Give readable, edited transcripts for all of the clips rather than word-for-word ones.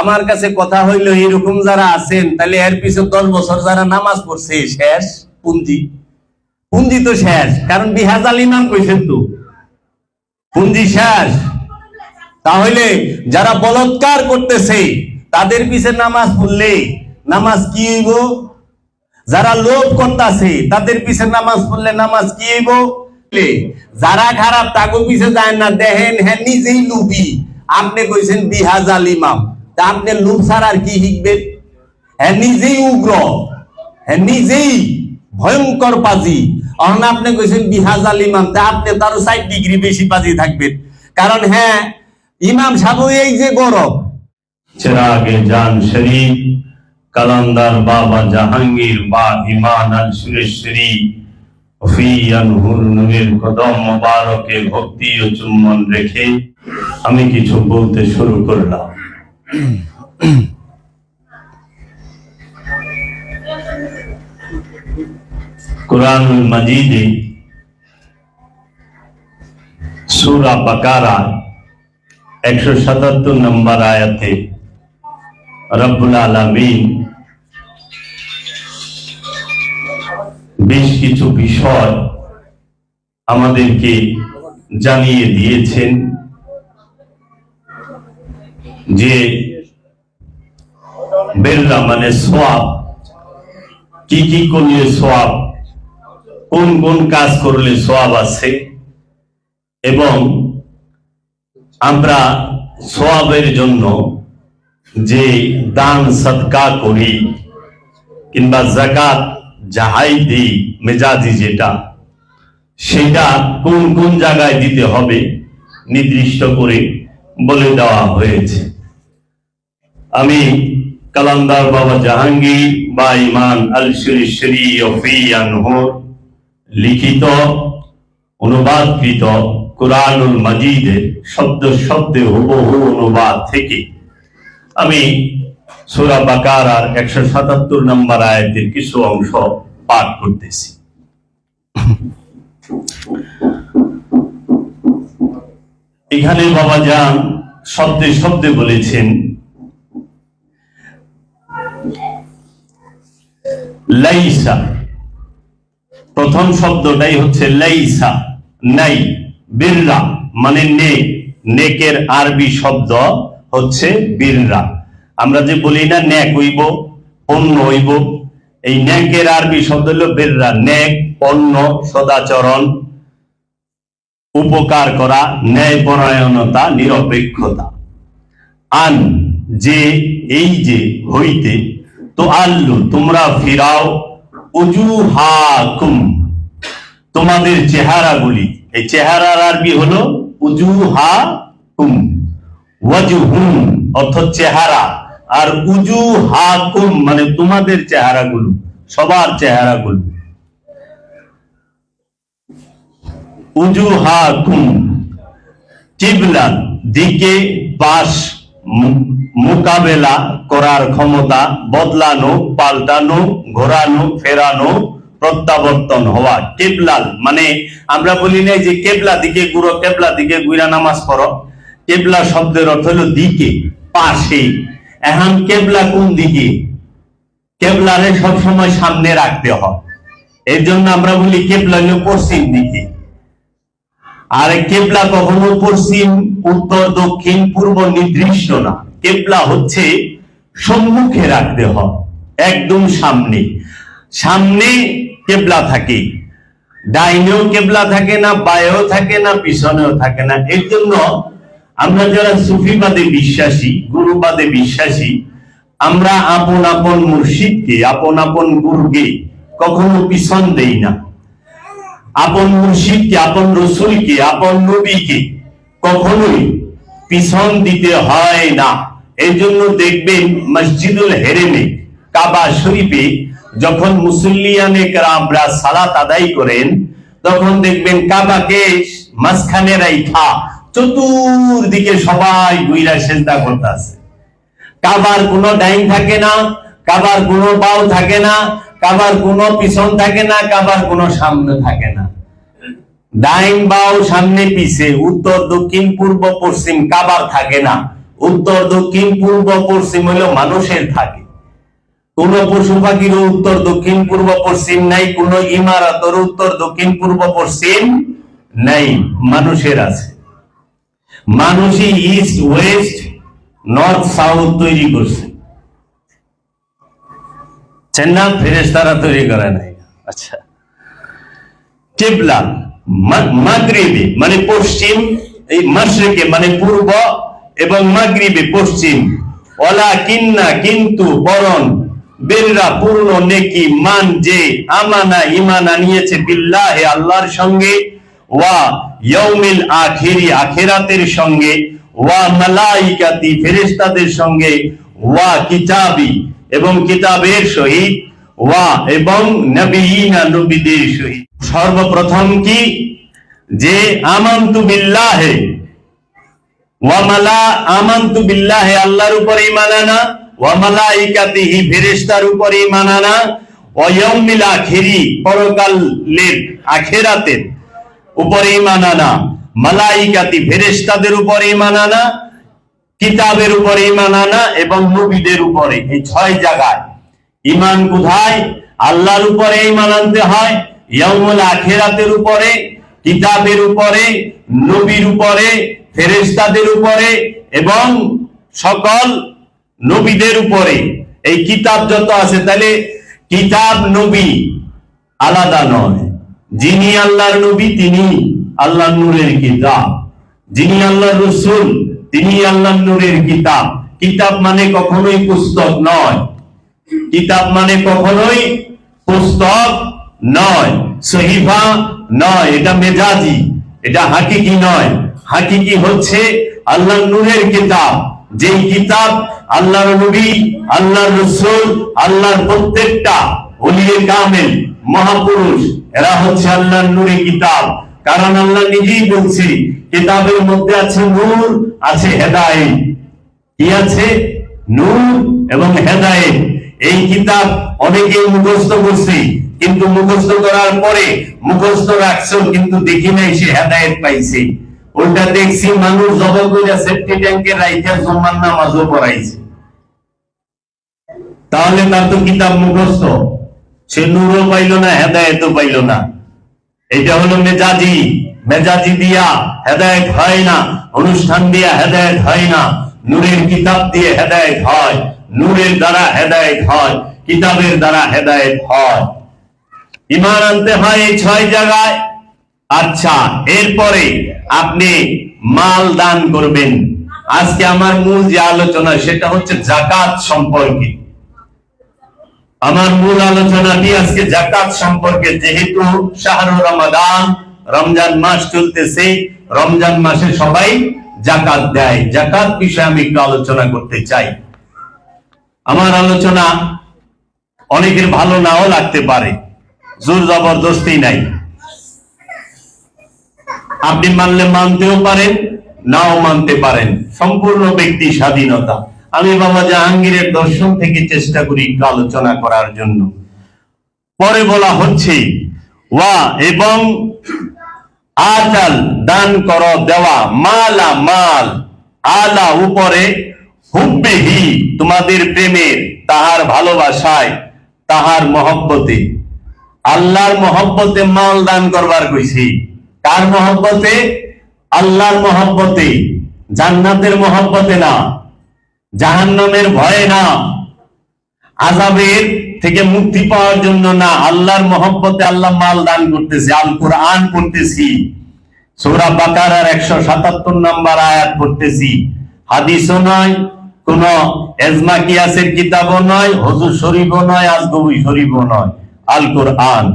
আমার কাছে কথা হইলো এরকম যারা আছেন তাহলে এর পিছনে 10 বছর যারা নামাজ পড়ছে শেষ পুঞ্জি পুঞ্জি তো শেষ, কারণ বিহাজাল ইমাম কইছেন তো পুঞ্জি শেষ। তাহলে যারা বলৎকার করতেছে তাদের পিছনে নামাজ পড়লে নামাজ কি হইব? যারা লোভ করতেছে তাদের পিছনে নামাজ পড়লে নামাজ কি হইব? যারা খারাপ তাকে পিছে যায় না, দেখেন হ্যাঁ নিজেই লুবি। আপনি কইছেন বিহাজাল ইমাম, তা আপনি লুপ ছাড়া আর কি শিখবেন? হ্যাঁ নিজেই উগ্র, হ্যাঁ নিজেই ভয়ঙ্কর পাজি। অহন আপনি কইছেন বিহাজাল ইমাম, তা আপনি তারও 60 ডিগ্রি বেশি পাজি থাকবেন। কারণ হ্যাঁ ইমাম সাহেব এই যে গরম। চিরাগে জান শরীফ কালান্দার বাবা জাহাঙ্গীর বা ইমান আল সুরেশ্বরী নূরের কদম মোবারকে ভক্তি ও চুম্বন রেখে আমি কিছু বলতে শুরু করলাম। কুরআনুল মাজিদে সূরা বাকারা 177 নম্বর আয়াতে রব্বুল আলামিন বেশ কিছু বিষয় আমাদেরকে জানিয়ে দিয়েছেন যে বিররা মানে সওয়াব, কি কি করলে সওয়াব, কোন কোন কাজ করলে সওয়াব আছে, এবং আমরা সওয়াবের জন্য যে দান সদকা করি কিংবা যাকাত যাহাই দিই মেজাজি যেটা, সেটা কোন কোন জায়গায় দিতে হবে নির্দিষ্ট করে বলে দেওয়া হয়েছে। আমি কালান্দার বাবা জাহাঙ্গীর বা ইমান আল সুরেশ্বরী লিখিত অনুবাদকৃত কুরআনুল মাজিদের শব্দ শব্দে হুবহু অনুবাদ থেকে আমি সূরা বাকারার 177 নম্বর আয়াতের কিছু অংশ পাঠ করতেছি। এখানে বাবা জান শব্দে শব্দে বলেছেন লাইসা, প্রথম শব্দটাই হচ্ছে লাইসা, নাই। বিররা মানে নেক, নেকের আরবি শব্দ হচ্ছে বিররা। আমরা যে বলি না নেক হইব পণ্য হইব, এই নেকের আরবি শব্দ হলো বিররা। নেক পণ্য, সদাচরণ, উপকার করা, ন্যায়পরায়ণতা, নিরপেক্ষতা। আন যে, এই যে, হইতে, তো আল্লু তোমরা ফিরাও, উজুহাকুম তোমাদের চেহারাগুলি। এই চেহারার আরবি হলো উজুহাকুম, ওয়াজহুম অর্থ চেহারা, আর উজুহাকুম মানে তোমাদের চেহারাগুলো, সবার চেহারাগুলো। উজুহাকুম কিবলা দিকে, পাশ মোকাবেলা করার ক্ষমতা, বদলানো, পাল্টানো, ঘোরানো, ফেরানো, প্রত্যাবর্তন হওয়া। কেবলাল মানে আমরা বলি না যে কেবলা দিকে ঘুরো, কেবলা দিকে ঘুরা নামাজ পড়ো। কেবলা শব্দের অর্থ হলো দিকে, পাশে। এখন কেবলা কোন দিকে? কেবলারে সবসময় সামনে রাখতে হয়, এর জন্য আমরা বলি কেবলা হলো পশ্চিম দিকে। আর কেবলা কখনো পশ্চিম, উত্তর, দক্ষিণ, পূর্ব নির্দিষ্ট না। কেবলা হচ্ছে সম্মুখে রাখতে হয়, একদম সামনে। সামনে কেবলা থাকে, ডাইনেও কেবলা থাকে না, বায়েও থাকে না, পিছনেও থাকে না। এর জন্য আমরা যারা সুফিবাদে বিশ্বাসী, গুরুবাদে বিশ্বাসী, আমরা আপন আপন মুর্শিদকে, আপন আপন গুরুকে কখনো পিছন দেই না। আপন মুর্শিদকে, আপন রসুলকে, আপন নবীকে কখনোই পিছন দিতে হয় না। এই জন্য দেখবেন মসজিদুল হেরেমে, কাবা শরীফে যখন মুসল্লিয়ানে কেরামরা সালাত আদায় করেন, তখন দেখবেন কাবাকে মাঝখানে রাইখা চতুর্দিকে সবাই ঘুরা সেজদা করতেছে। কাবার কোনো ডাইন থাকে না, কাবার কোনো বাউ থাকে না, কাবার কোনো পিছন থাকে না, কাবার কোনো সামনে থাকে না। ডাইন বাউ সামনে পিছে, উত্তর দক্ষিণ পূর্ব পশ্চিম কাবার থাকে না। উত্তর দক্ষিণ পূর্ব পশ্চিম হইলো মানুষের থাকে। কোন পশু পাখিরও উত্তর দক্ষিণ পূর্ব পশ্চিম নাই, কোন ইমারতের উত্তর দক্ষিণ পূর্ব পশ্চিম নাই, মানুষের আছে। মানুষই ইস্ট ওয়েস্ট নর্থ সাউথ তৈরি করছে, চেন্না ফেরেশতারা তৈরি করে নাই। আচ্ছা, কিবলা মাগরিবে মানে পশ্চিম, এই মাশরিকে মানে পূর্ব, এবং মাগরিবে পশ্চিম। ওয়ালা কিন্না কিন্তু বরং, বিররা পূর্ণ নেকি, মান যে আমানা ঈমান আনিয়েছে, বিল্লাহি আল্লাহর সঙ্গে, ওয়া ইয়াউমিল আখিরি আখিরাতের সঙ্গে, ওয়া মালাইকাতি ফেরেশতাদের সঙ্গে, ওয়া কিতাবি এবং কিতাবের সহিত, ওয়া এবং নবিয়িনা নবীদের সহিত। সর্বপ্রথম কি যে আমানতু বিল্লাহি ওয়া আমানতু বিল্লাহি আল্লাহর উপর ঈমান আনা, ওয়া মালাইকাতিহি ফেরেশতার উপর ঈমান আনা, ওয়া ইয়াউমিল আখিরি পরকালের আখিরাতের উপর ঈমান আনা, মালাইকাতি ফেরেশতাদের উপর ঈমান আনা, কিতাবের উপর ঈমান আনা এবং নবীদের উপরে। এই 6 জায়গায় ঈমান কোথায়? আল্লাহর উপরে ঈমান আনতে হয়, ইয়াউমুল আখিরাতের উপরে, কিতাবের উপরে, নবীর উপরে, ফেরেশতাদের উপরে এবং সকল নবীদের উপরে। এই কিতাব যত আছে, তাহলে কিতাব নবী আলাদা নয়। যিনি আল্লাহর নবী তিনি আল্লাহর নূরের কিতাব, যিনি আল্লাহর রাসূল তিনি আল্লাহর নূরের কিতাব। কিতাব মানে কখনোই পুস্তক নয়, কিতাব মানে কখনোই পুস্তক নয়, সহিফা নয়, এটা মেজাজি, এটা হাকিকি নয়। হাকিকি হচ্ছে আল্লাহর নূরের কিতাব, যেই কিতাব আল্লাহর নবী, আল্লাহর রাসূল, আল্লাহর প্রত্যেকটা ওলিয়ে কামেল মহাপুরুষ, এরা হচ্ছে আল্লাহর নূরের কিতাব। কারণ আল্লাহ নিজেই বলছে কিতাবের মধ্যে আছে নূর, আছে হেদায়েত। কি আছে? নূর এবং হেদায়েত। এই কিতাব অনেকে মুখস্থ করছে, কিন্তু মুখস্থ করার পরে মুখস্থ রাখছো কিন্তু দেখি নাই সে হেদায়েত পাইছে। ওটা দেখছি মানুষ জব করে সেফটি ট্যাঙ্কে রাইখা জুম্মার নামাজও পড়াইছে, তাহলে তার তো কিতাব মুখস্থ, সে নূরও পাইল না, হেদায়েতও পাইল না। এটা হলো মেজাজি। মেজাজি দিয়া হেদায়েত হয় না, অনুষ্ঠান দিয়া হেদায়েত হয় না, নূরের কিতাব দিয়ে হেদায়েত হয়, নূরের দ্বারা হেদায়েত হয়, কিতাবের দ্বারা হেদায়েত হয়। ঈমান আনতে হয় এই 6 জায়গায়। আচ্ছা, এরপরে আপনি মাল দান করবেন। আজকে আমার মূল যে আলোচনা সেটা হচ্ছে যাকাত সম্পর্কে। আমার মূল আলোচনাটি আজকে যাকাত সম্পর্কে। যেহেতু শাহরুর রমাদান, রমজান মাস চলতেছে, রমজান মাসে সবাই যাকাত দেয়। যাকাত বিষয়ে আমি একটু আলোচনা করতে চাই। আমার আলোচনা অনেকের ভালো নাও লাগতে পারে, জোর জবরদস্তি নাই। আপনি মানলে মানতেও পারেন, নাও মানতে পারেন, সম্পূর্ণ ব্যক্তি স্বাধীনতা। আমি বাবা জাহাঙ্গীরের দর্শন থেকে চেষ্টা করি একটু আলোচনা করার জন্য। পরে বলা হচ্ছে ওয়া এবং আতাল দান করো, দেওয়া, মালা মাল, আলা উপরে, হুব্বিহি তোমাদের প্রেমের, তাহার ভালোবাসায়, তাহার মহব্বতে। আল্লাহর মহব্বতে মাল দান করবার কইছি। কার মহব্বতে? আল্লাহর মহব্বতে, জান্নাতের মহব্বতে না, জাহান্নামের ভয়ে না, আযাবের থেকে মুক্তি পাওয়ার জন্য না, আল্লাহর মহব্বতে আল্লাহ মাল দান করতেছে। আল কোরআন পড়তেছি, সূরা বাকারার 177 নম্বর আয়াত পড়তেছি। হাদিসও নয়, কোন এজমা কিয়াসের কিতাবও নয়, হুজুর শরীফও নয়, আজগবি শরীফও নয়, আল কোরআন।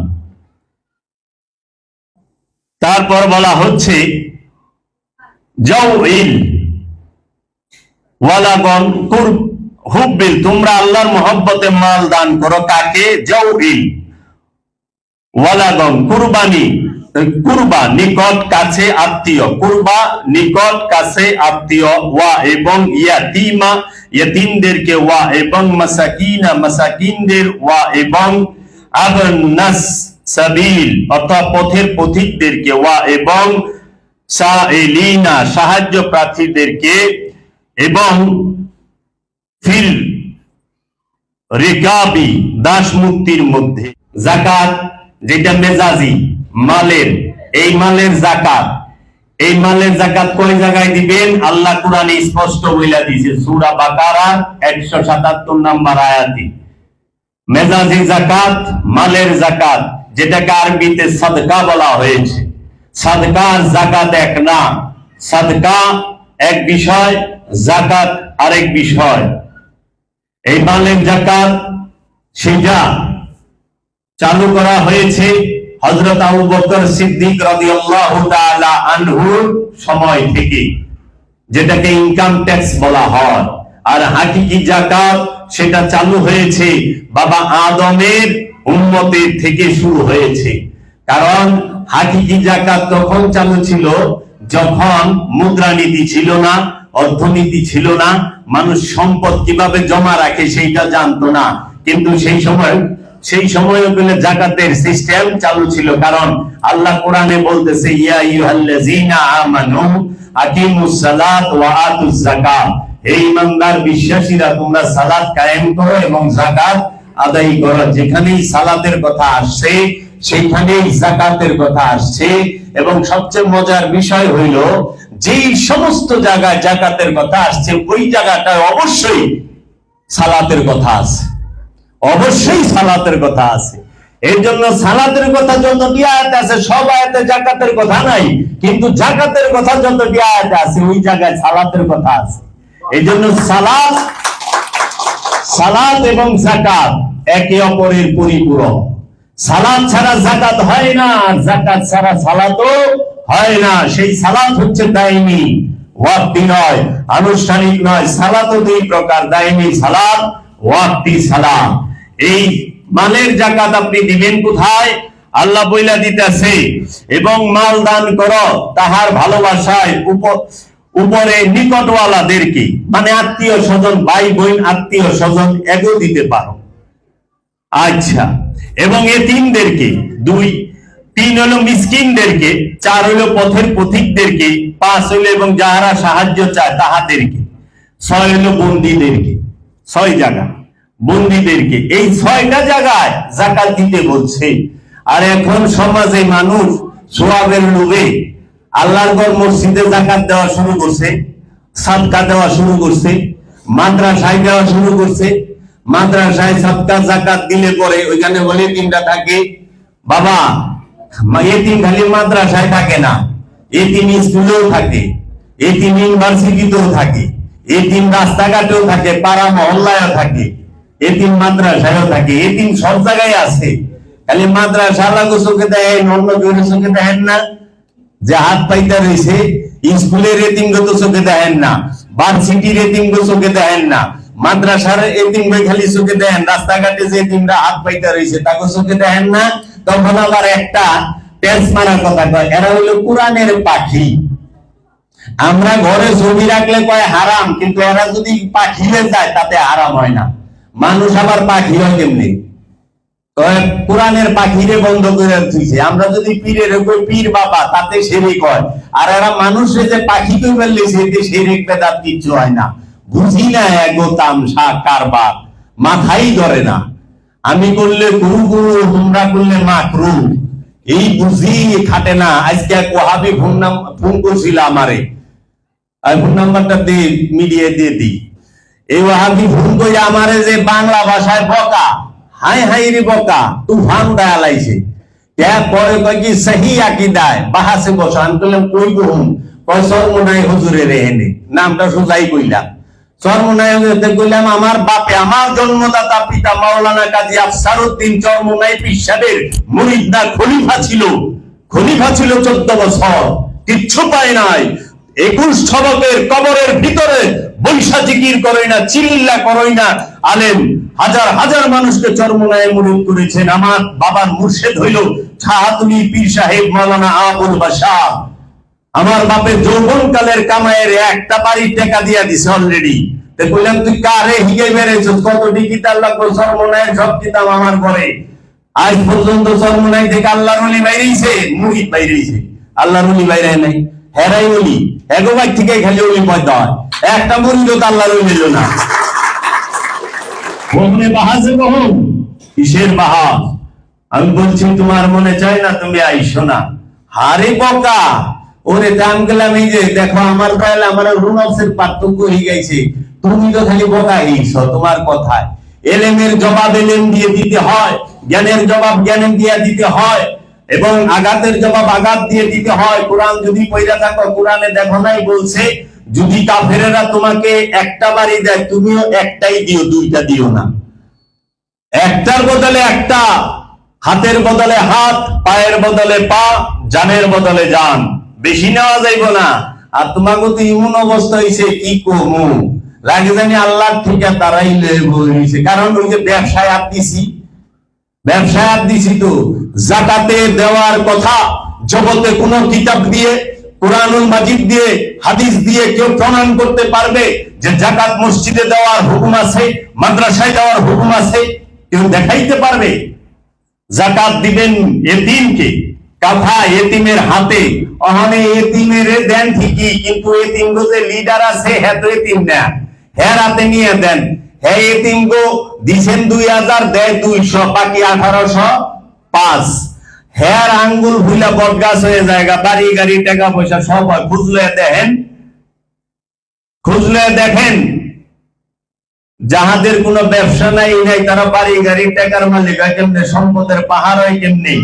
তারপর বলা হচ্ছে জাউইল ওয়ালাগন কুরব হুব্বিল, তোমরা আল্লাহর মহব্বতে মাল দান করো। কাকে? জাউইল ওয়ালাগন, কুরবানি, কুরবা নিকট কাছে আত্মীয়, কুরবা নিকট কাছে আত্মীয়, ওয়া এবং ইয়াতিমা ইয়াতিমদেরকে, ওয়া এবং মাসাকিনা মাসাকিনদের, ওয়া এবং আবনাস সাবিল অর্থাৎ পথের পথিকদেরকে, ওয়া এবং সাইলিনা সাহায্য প্রার্থীদেরকে, এবং ফিল রিকাবি দাস মুক্তির মধ্যে। জাকাত যেটা মেজাজি মালের, এই মালের জাকাত, এই মালের জাকাত কয় জায়গায় দিবেন? আল্লাহ কোরআনে স্পষ্ট বইলা দিয়েছে সূরা বাকারা 177 নম্বর আয়াতে। মেজাজি জাকাত, মালের জাকাত, যেটাকে আরবিতে সাদকা বলা হয়েছে। সাদকা আর জাকাত এক না, সাদকা এক বিষয়, জাকাত আরেক বিষয়। এই মালের জাকাত সেটা চালু করা হয়েছে হযরত আবু বকর সিদ্দিক রাদিয়াল্লাহু তাআলা আনহুর সময় থেকে, যেটাকে ইনকাম ট্যাক্স বলা হয়। আর হাকিকি জাকাত সেটা চালু হয়েছে বাবা আদমের উম্মতের থেকে শুরু হয়েছে। কারণ হাকিকি জাকাত তখন চালু ছিল যখন মুদ্রানীতি ছিল না, অর্থনীতি ছিল না, মানুষ সম্পদ কিভাবে জমা রাখে সেইটা জানতো না। কিন্তু সেই সময় পেলে জাকাতের সিস্টেম চালু ছিল। কারণ আল্লাহ কোরআনে বলতেছে ইয়া আইয়ুহাল্লাযীনা আমানু আকিমুস সালাত ওয়া আতুজ যাকাত, হে ঈমানদার বিশ্বাসীরা তোমরা সালাত কায়েম করো এবং যাকাত আদায় করো। যেখানেই সালাতের কথা আসছে সেইখানেই যাকাতের কথা আসছে। এবং সবচেয়ে মজার বিষয় হইল যেই সমস্ত জায়গায় যাকাতের কথা আসছে ওই জায়গাটায় অবশ্যই সালাতের কথা আছে, অবশ্যই সালাতের কথা আছে। এর জন্য সালাতের কথা যতটি আয়াতে আছে সব আয়াতে যাকাতের কথা নাই, কিন্তু যাকাতের কথা যতটি আয়াতে আছে ওই জায়গায় সালাতের কথা আছে। এই জন্য সালাত এবং যাকাত একে অপরের পরিপূরক। সালাত ছাড়া যাকাত হয় না, আর যাকাত ছাড়া সালাতও হয় না। সেই সালাত হচ্ছে দায়মি, ওয়াক্তি নয়, আনুষ্ঠানিক নয়। সালাতও দুই প্রকার, দায়মি সালাত, ওয়াক্তি সালাত। এই মালের যাকাত আপনি দিবেন কোথায়? আল্লাহ বইলা দিতেছে এবং মাল দান করো তাহার ভালোবাসায় উপরে নিকটওয়ালাদেরকে, মানে আত্মীয় স্বজন, ভাই বোন, আত্মীয় স্বজন এগো দিতে পারো। আচ্ছা, এবং এতিমদেরকে, 2, 3 হলো মিসকিনদেরকে, 4 হলো পথের পথিকদেরকে, 5 হলো এবং যাহারা সাহায্য চায় তাহাদেরকে, 6 হলো বন্দীদেরকে। 6 জায়গা বন্দীদেরকে, এই 6টা জায়গায় যাকাত দিতে বলছে। আর এখন সমাজে মানুষ সোয়াবের লোভে আল্লাহর ঘর মসজিদে যাকাত দেওয়া শুরু করছে, সাদকা দেওয়া শুরু করছে, মাদ্রাসায় দেওয়া শুরু করছে। মাদ্রাসায় সাদকা যাকাত দিলে পরে ওইখানে বলে এতিমরা থাকে। বাবা, এতিম খালি মাদ্রাসায় থাকে না, এতিম স্কুলেও থাকে, এতিম ইউনিভার্সিটিতেও থাকে, এতিম রাস্তাঘাটেও থাকে, পাড়া মহল্লায়ও থাকে, এতিম মাদ্রাসায়ও থাকে, এতিম সব জায়গায় আছে। খালি মাদ্রাসা লাগো চোখে দেখেন, অন্য কেউ চোখে দেখেন না, যে হাত পাইতে রয়েছে। স্কুলের এতিম তো চোখে দেখেন না, ভার্সিটির এতিম চোখে দেখেন না, মাদ্রাসার এতিম খালি চোখে দেখেন, রাস্তাঘাটে যে এতিমরা হাত পাইতে রয়েছে তাকে চোখে দেখেন না। তখন আবার একটা টেন্স মারার কথা কয়, এরা হইলো কোরআনের পাখি। আমরা ঘরে ছবি রাখলে কয় হারাম, কিন্তু এরা যদি পাখি হয়ে যায় তাতে হারাম হয় না। মানুষ আবার পাখি হয় কেমনি? কোরআনের পাখিরে বন্ধ করে দিয়েছে। আমরা যদি পীরের কই পীর বাবা, তাতে শিরক হয়। আর এরা মানুষের যে পাখি কই বললেছে এতে শিরক বেদাত কিচ্ছু হয় না। বুঝি না এগো তামসা কারবার, মাথাই ধরে না। আমি করলে গুরু গুরু, তোমরা করলে মাকরু, এই বুঝি খাটে না। আজকে এক ওয়াহাবি ফোন করছিল আমারে, ফোন নাম্বারটা দিয়ে মিডিয়া দিয়ে দিই। এই ওয়াহাবি ফোন করে আমারে যে বাংলা ভাষায় বকা, হাই হাই রে বকা, তুফান দায়ালাইছে। পরে কয় কি সহি আকিদায় বাহাসে বসো। আমি বললাম কই বহুম? কয় সরমনাই হুজুরের এহেনে, নামটা সোজাই কইলাম। চরমনাই হুজুরে কইলাম আমার বাপে, আমার জন্মদাতা পিতা মাওলানা কাজী আফসারউদ্দিন চরমনাই পীর সাহেবের মুরিদ না, খলিফা ছিল। খলিফা ছিল 14 বছর, কিচ্ছু পায় নাই। 21 শতকের কবরের ভিতরে বৈশা জিকির করে না, চিল্লা করই না। আলেম হাজার হাজার মানুষকে চরমনায় মুরিদ করেছেন। আমার বাবার মুর্শিদ হইল শাহাতুলি পীর সাহেব মাওলানা আবুল বাশার। আমার বাপের যৌবন কালের কামাইয়ের একটা বাড়ির টাকা দিয়া দিছে অলরেডি। কইলাম তুই কারে হিগে বেড়েছ, কত ডিজিটাল লাগবে? চরমনায়ের সব কিতাব আমার ঘরে। আজ পর্যন্ত চরমনাই থেকে আল্লাহর ওলি বাইরেছে, মুরিদ বাইরেছে, আল্লাহর ওলি বাইরে নাই। হেরাই ওলি, এগো ভাই থেকে খালি ওলি পয়দা হয়। একটা মুরিদও তো আল্লাহর ওলি হইল না। ওখানে বাহাজে কখন কিসের বাহাজ? আমি বলছি তোমার মনে চায় না তুমি আইসো না। হারে বকা, ওরে দাম গেলাম এই যে দেখো আমার কাল আমার রুনফসের পার্থক্য হয়ে গেছে, তুমি তো খালি বকা এইছো তোমার কথায়। এলেমের জবাব এলেম দিয়ে দিতে হয়, জ্ঞানের জবাব জ্ঞান দিয়ে দিতে হয়, এবং আঘাতের জবাব আঘাত দিয়ে দিতে হয়। কোরআন যদি পড়া থাকো, কোরআনে দেখো নাই বলছে যদি কাফেরেরা তোমাকে একটা বাড়ি দেয় তুমিও একটাই দিও, দুইটা দিও না। একটার বদলে একটা, হাতের বদলে হাত, পায়ের বদলে পা, জানের বদলে জান, বেশি নেওয়া যাইব না। আর তোমাকে তো এমন অবস্থা হয়েছে কি কমু লাগে জানি আল্লাহ ঠিকা তারাই বলেছে। কারণ ওই যে ব্যবসায় দিছি, ব্যবসায় দিছি তো জাকাতে দেওয়ার কথা জগতে কোন কিতাব দিয়ে, কুরআনুল মাজিদ দিয়ে, হাদিস দিয়ে কেউ প্রমাণ করতে পারবে যে জাকাত মসজিদে দেওয়ার হুকুম আছে, মাদ্রাসায় দেওয়ার হুকুম আছে? কেউ দেখাইতে পারবে? জাকাত দিবেন এতিমকে, কথা এতিমের হাতে, ওখানে এতিমের দেন ঠিকই, কিন্তু এতিম যে লিডার আছে হ্যাঁ তো এতিম না, হ্যাঁ রাতে নিয়ে দেন। হ্যাঁ এতিম গো দিছেন 2000, দেয় 200, বাকি 1805। হ্যাঁ আঙ্গুল ভুলা বটগাছ হয়ে জায়গা, বাড়ি গাড়ি টাকা পয়সা সব হয়। খুঁজলে দেখেন, খুঁজলে দেখেন যাহাদের কোনো ব্যবসা নাই নাই তারা বাড়ি গাড়ি টাকার মালিক হয় কেমনে, সম্পদের পাহাড় হয় কেমনি?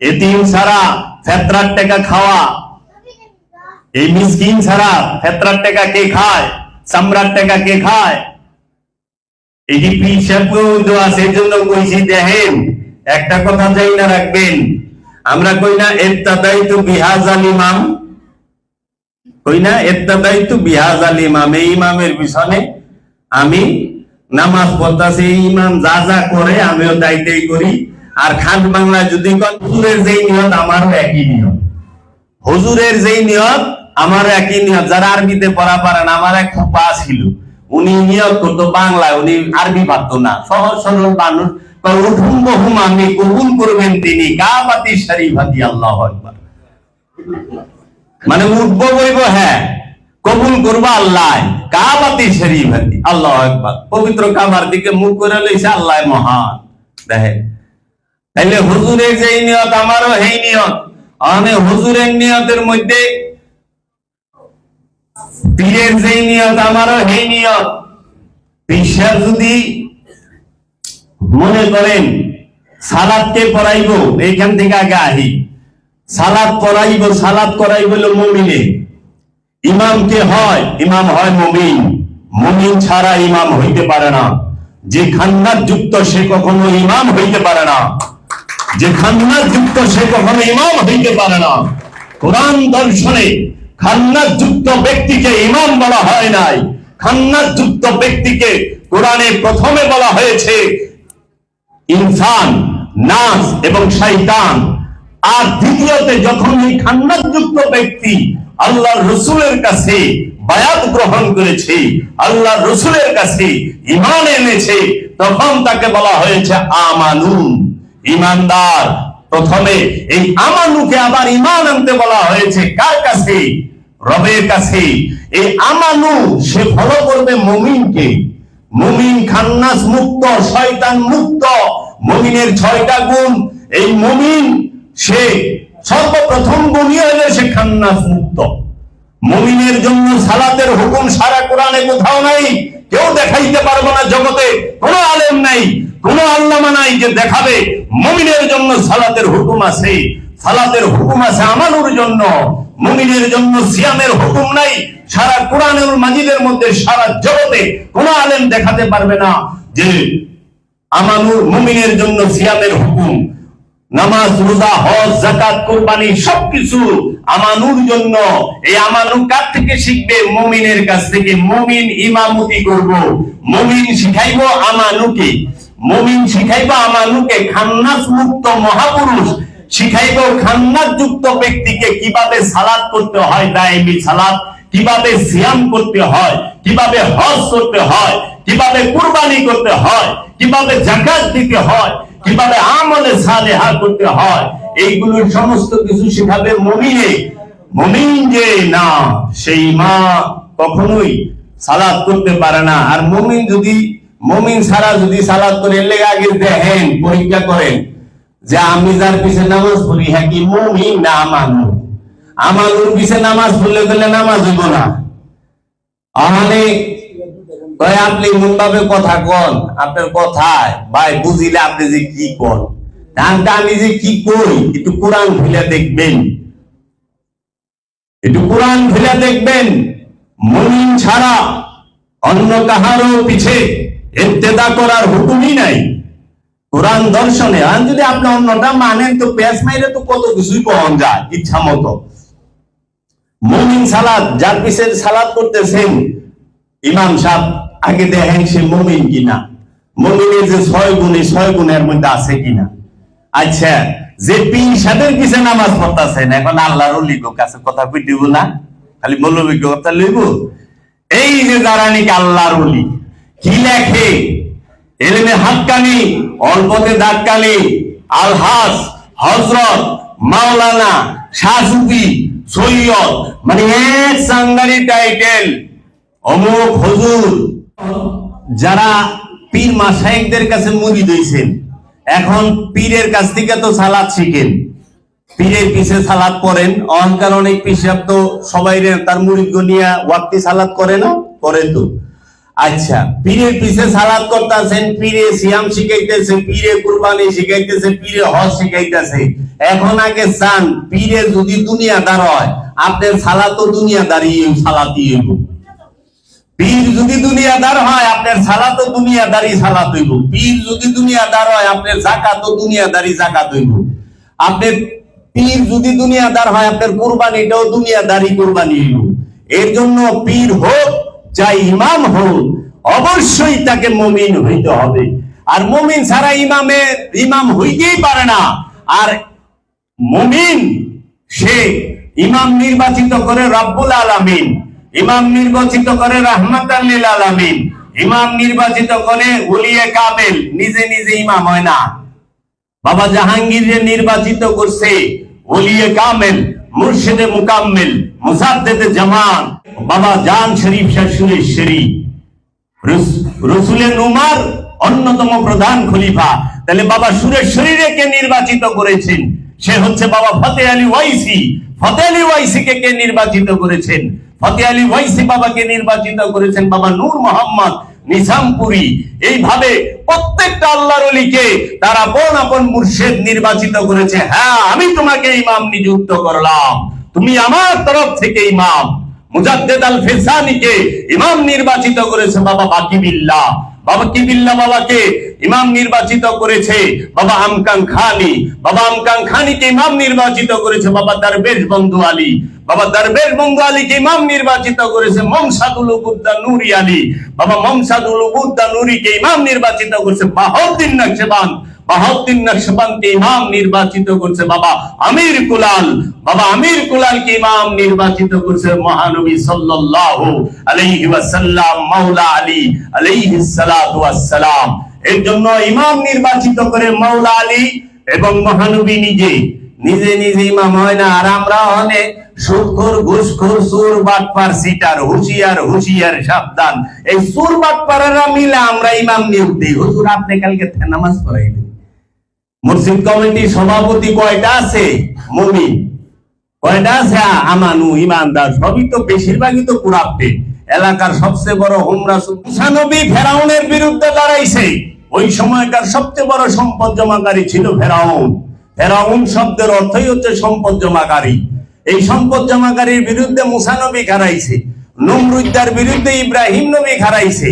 এতিম ছাড়া ফেতরার টাকা খাওয়া, এই মিসকিন ছাড়া ফেতরার টাকা কে খায়? চামড়ার টাকা কে খায়? এটি আছে, এই জন্য কইছি দেখেন একটা কথা যাই না রাখবেন। আমরা কই না ইত্তাদাইতু বিহাজাল ইমাম, কই না ইত্তাদাইতু বিহাজাল ইমাম, এই ইমামের পিছনে আমি নামাজ পড়তাছি, ইমাম যা যা করে আমিও তাই করি। আর খান বাংলা যদি হুজুরের যেই নিয়ত আমারও একই নিয়ত, হুজুরের যেই নিয়ত আমারও একই নিয়ত। যারা আরবিতে পড়া পারেন, আমার এক ফুপা ছিল, উনি নিয়ত করতো বাংলায়, উনি আরবি পারতো না, সহজ সরল মানুষ। উঠুম বহুম আমি কবুল করবেন তিনি, কাবাতি শরীফাতি, আল্লাহু আকবার। মানে উঠবো বইব হ্যাঁ, কবুল করবো আল্লাহ, কাবাতি শরীফাতি, আল্লাহু আকবার। পবিত্র কাবার দিকে মুখ করে লইছে, আল্লাহ মহান। দেখেন তাইলে হুজুরের যেই নিয়ত আমারও সেই নিয়ত। আমি হুজুরের নিয়তের মধ্যে পীরের যেই নিয়ত আমারও সেই নিয়ত। পীর যদি মনে করেন সালাদকে পড়াইব, এইখান থেকে আগে আহি, সালাদ পড়াইব, সালাদ করাইব হলো মুমিনে। ইমামকে হয়, ইমাম হয় মুমিন, মুমিন ছাড়া ইমাম হইতে পারে না। যে খান্নাত যুক্ত সে কখনো ইমাম হইতে পারে না, যে খান্নাত যুক্ত সে কখনো ইমাম হইতে পারে না। কোরআন দর্শনে খান্নাত যুক্ত ব্যক্তিকে ইমাম বলা হয় নাই, খান্নাত যুক্ত ব্যক্তিকে কোরআনে প্রথমে বলা হয়েছে ইনসান, নাস এবং শয়তান। আর দ্বিতীয়তে যখন এই খান্নাত যুক্ত ব্যক্তি আল্লাহর রাসূলের কাছে বায়াত গ্রহণ করেছে, আল্লাহর রাসূলের কাছে ঈমান এনেছে, তখন তাকে বলা হয়েছে আমানু, ঈমানদার। প্রথমে এই আমানুকে আবার ঈমান আনতে বলা হয়েছে কার কাছে? রবের কাছে। এই আমানু সে ফলো করবে মুমিনকে। মুমিন খান্নাস মুক্ত, শয়তান মুক্ত। মুমিনের 6টা গুণ। এই মুমিন সে সর্বপ্রথম গুণই হলো সে খান্নাস মুক্ত। মুমিনের জন্য সালাতের হুকুম সারা কোরআনে কোথাও নাই, কেউ দেখাইতে পারবে না, জগতে কোনো আলেম নাই, কোনো আল্লামা নাই যে দেখাবে মুমিনের জন্য সালাতের হুকুম আছে। সালাতের হুকুম আছে আমানুর জন্য, মুমিনের জন্য সিয়ামের হুকুম নাই। সারা কোরআনুল মাজিদের মধ্যে সারা জগতে কোনো আলেম দেখাতে পারবে না যে আমানুর মুমিনের জন্য সিয়ামের হুকুম। নামাজ, রোজা, হজ, যাকাত, কুরবানি সবকিছু আমানুর জন্য। এই আমানু কার থেকে শিখবে? মুমিনের কাছ থেকে। মুমিন ইমামতি করব, মুমিন শিখাইবো আমানুকে, মুমিন শিখাইবো আমানুকে। খান্নাস মুক্ত মহাপুরুষ শিখাইবো খান্নাস যুক্ত ব্যক্তিকে কিভাবে সালাত করতে হয়, দায়মি সালাত, কিভাবে সিয়াম করতে হয়, কিভাবে হজ করতে হয়, কিভাবে কুরবানি করতে হয়, কিভাবে যাকাত দিতে হয়, কিভাবে আমলে সালেহা করতে হয়। এইগুলোর সমস্ত কিছু শিখাবে মুমিনে। মুমিন যে না, সেই মা কখনোই সালাত করতে পারে না। আর মুমিন ছাড়া যদি সালাত করে, এর লেগে আগে দেখেন, পরীক্ষা করেন যে আমি যার পিছে নামাজ পড়ি হ্যাঁ কি মুমিন না আমানু। আমানুর পিছে নামাজ পড়লে গেলে নামাজ হইব না। আহানে আপনি মন ভাবে কথা কন, আপনার কথায় ভাই বুঝিলে আপনি যে কি কন, আমি যে কি কই একটু কোরআন খুলে দেখবেন, একটু কোরআন খুলে দেখবেন। মুমিন ছাড়া অন্য কাহারও পিছে ইত্তেদা করার হুকুমই নাই কোরআন দর্শনে। আর যদি আপনি অন্যটা মানেন তো পেঁচ মাইরে তো কত কিছুই পাওয়া যায় ইচ্ছা মতো। মুমিন সালাত, যার পিছে সালাত করতেছেন ইমাম সাহেব, আগে দেখেন সে মুমিন কিনা, মুমিনের যে 6 গুণ, 6 গুণের মধ্যে আছে কিনা। আচ্ছা, যে পীর সাহেবের পিছে নামাজ পড়তেছেন, এখন আল্লাহর ওলির কাছে কথা কই দিব না, খালি মৌলবী কথা লইব। এই যে যারা নাকি আল্লাহর ওলি, কি লেখে এলেমে হাক্কানি, অল্পতে দাক্কানি, আলহাস, হযরত, মাওলানা, শাহসুফি, সৈয়দ, মানে এক সাংগারি টাইটেল, অমুক হুজুর। যারা পীর মাশায়েখদের কাছে মুরিদ হইছেন, এখন পীরের কাছ থেকে তো সালাত শিখেন, পীরের পিছে সালাত পড়েন। অহংকার অনেক পিসাব তো সবাই তার মুরিদ গনিয়া ওয়াক্তি সালাত করে না, করে তো। আচ্ছা, পীরের পিছে সালাত করতেছেন, পীরে সিয়াম শিখাইতেছে, পীরে কুরবানি শিখাইতেছে, পীরে হজ শিখাইতেছে। এখন আগে চান পীরে যদি দুনিয়াদার হয়, আপনার সালাতও দুনিয়াদারি সালাতই হইব। পীর যদি দুনিয়াদার হয়, আপনার সালাতও দুনিয়াদারি সালাত হইব। পীর যদি দুনিয়াদার হয়, আপনার যাকাতও দুনিয়াদারি যাকাত হইব। আপনার পীর যদি দুনিয়াদার হয়, আপনার কুরবানিটাও দুনিয়াদারি কুরবানি হইব। এর জন্য পীর হোক চাই ইমাম হোক, অবশ্যই তাকে মুমিন হইতে হবে। আর মুমিন ছাড়া ইমাম হইতেই পারে না। আর মুমিন সে ইমাম নির্বাচিত করে রব্বুল আলামিন, ইমাম নির্বাচিত করে রাহমাতাল লিল আলামিন, ইমাম নির্বাচিত করে ওলিয়ে কামেল। নিজে নিজে ইমাম হয় না। বাবা জাহাঙ্গীর নির্বাচিত করছে ওলিয়ে কামেল, মুর্শিদে মুকাম্মেল, মুজাদ্দেদে জামান, বাবা জান শরীফ শাহ সুরেশ্বরী, রসুলের উমার অন্যতম প্রধান খলিফা। তাহলে বাবা সুরেশ্বরীরে কে নির্বাচিত করেছেন? সে হচ্ছে বাবা ফতে আলী ওয়াইসি। ফতে আলী ওয়াইসিকে কে নির্বাচিত করেছেন? ফতে আলী ওয়াইসি বাবাকে নির্বাচিত করেছেন বাবা নূর মোহাম্মদ নিজামপুরি। এইভাবে প্রত্যেকটা আল্লাহর ওলিকে তারা আপন আপন মুর্শিদ নির্বাচিত করেছে। হ্যাঁ, আমি তোমাকে ইমাম নিযুক্ত করলাম, তুমি আমার তরফ থেকে ইমাম। মুজাদ্দেদ আল ফিসানিকে ইমাম নির্বাচিত করেছে বাবা বাকিবিল্লাহ। বাবা কিবিল্লাহ বাবাকে ইমাম নির্বাচিত করেছে বাবা আমকাং খানি। বাবা আমকাং খানিকে ইমাম নির্বাচিত করেছে বাবা দরবেশ বন্ধু আলী। বাবা দরবেশ বন্ধু আলীকে ইমাম নির্বাচিত করেছে মমসাদুল উবুদ্দা নুরি আলী। বাবা মমসাদুল উবুদ্দা নুরিকে ইমাম নির্বাচিত করেছে বাহাউদ্দিন নকশবন্দ। বাহাউদ্দিন নকশবন্দকে ইমাম নির্বাচিত করছে বাবা আমির কুলাল। বাবা আমির কুলালকে ইমাম নির্বাচিত করছে মহানবী সাল্লাল্লাহু আলাইহি ওয়াসাল্লাম, মাওলা আলী আলাইহিস সালাতু ওয়াস সালাম। এর জন্য ইমাম নির্বাচিত করে মাওলা আলী এবং মহানবী নিজে নিজে ইমাম হয় না। আর আমরা অনেক সুদখোর, ঘুষখোর, সুর, বাটপার, সিটার, হুঁশিয়ার সাবধান। এই সুর বাটপারেরা মিলে আমরা ইমাম নিয়োগ দিই। হুজুর আপনি কালকে নামাজ পড়াইলেন। মসজিদ কমিটির সভাপতি কয়টা আছে? মুমিন। কয়টা আছে? আমানু, ইমানদার। সবই তো বেশিরভাগই তো কুরাপ্টেড। এলাকার সবচেয়ে বড় হোমরাসুল মুসা নবী ফেরাউনের বিরুদ্ধে দাঁড়াইছে। ওই সময়কার সবচেয়ে বড় সম্পদ জমাকারী ছিল ফেরাউন। ফেরাউন শব্দের অর্থই হচ্ছে সম্পদ জমাকারী। এই সম্পদ জমাকারীর বিরুদ্ধে মুসা নবী খারাইছে। নমরুদ্দার বিরুদ্ধে ইব্রাহিম নবী খারাইছে।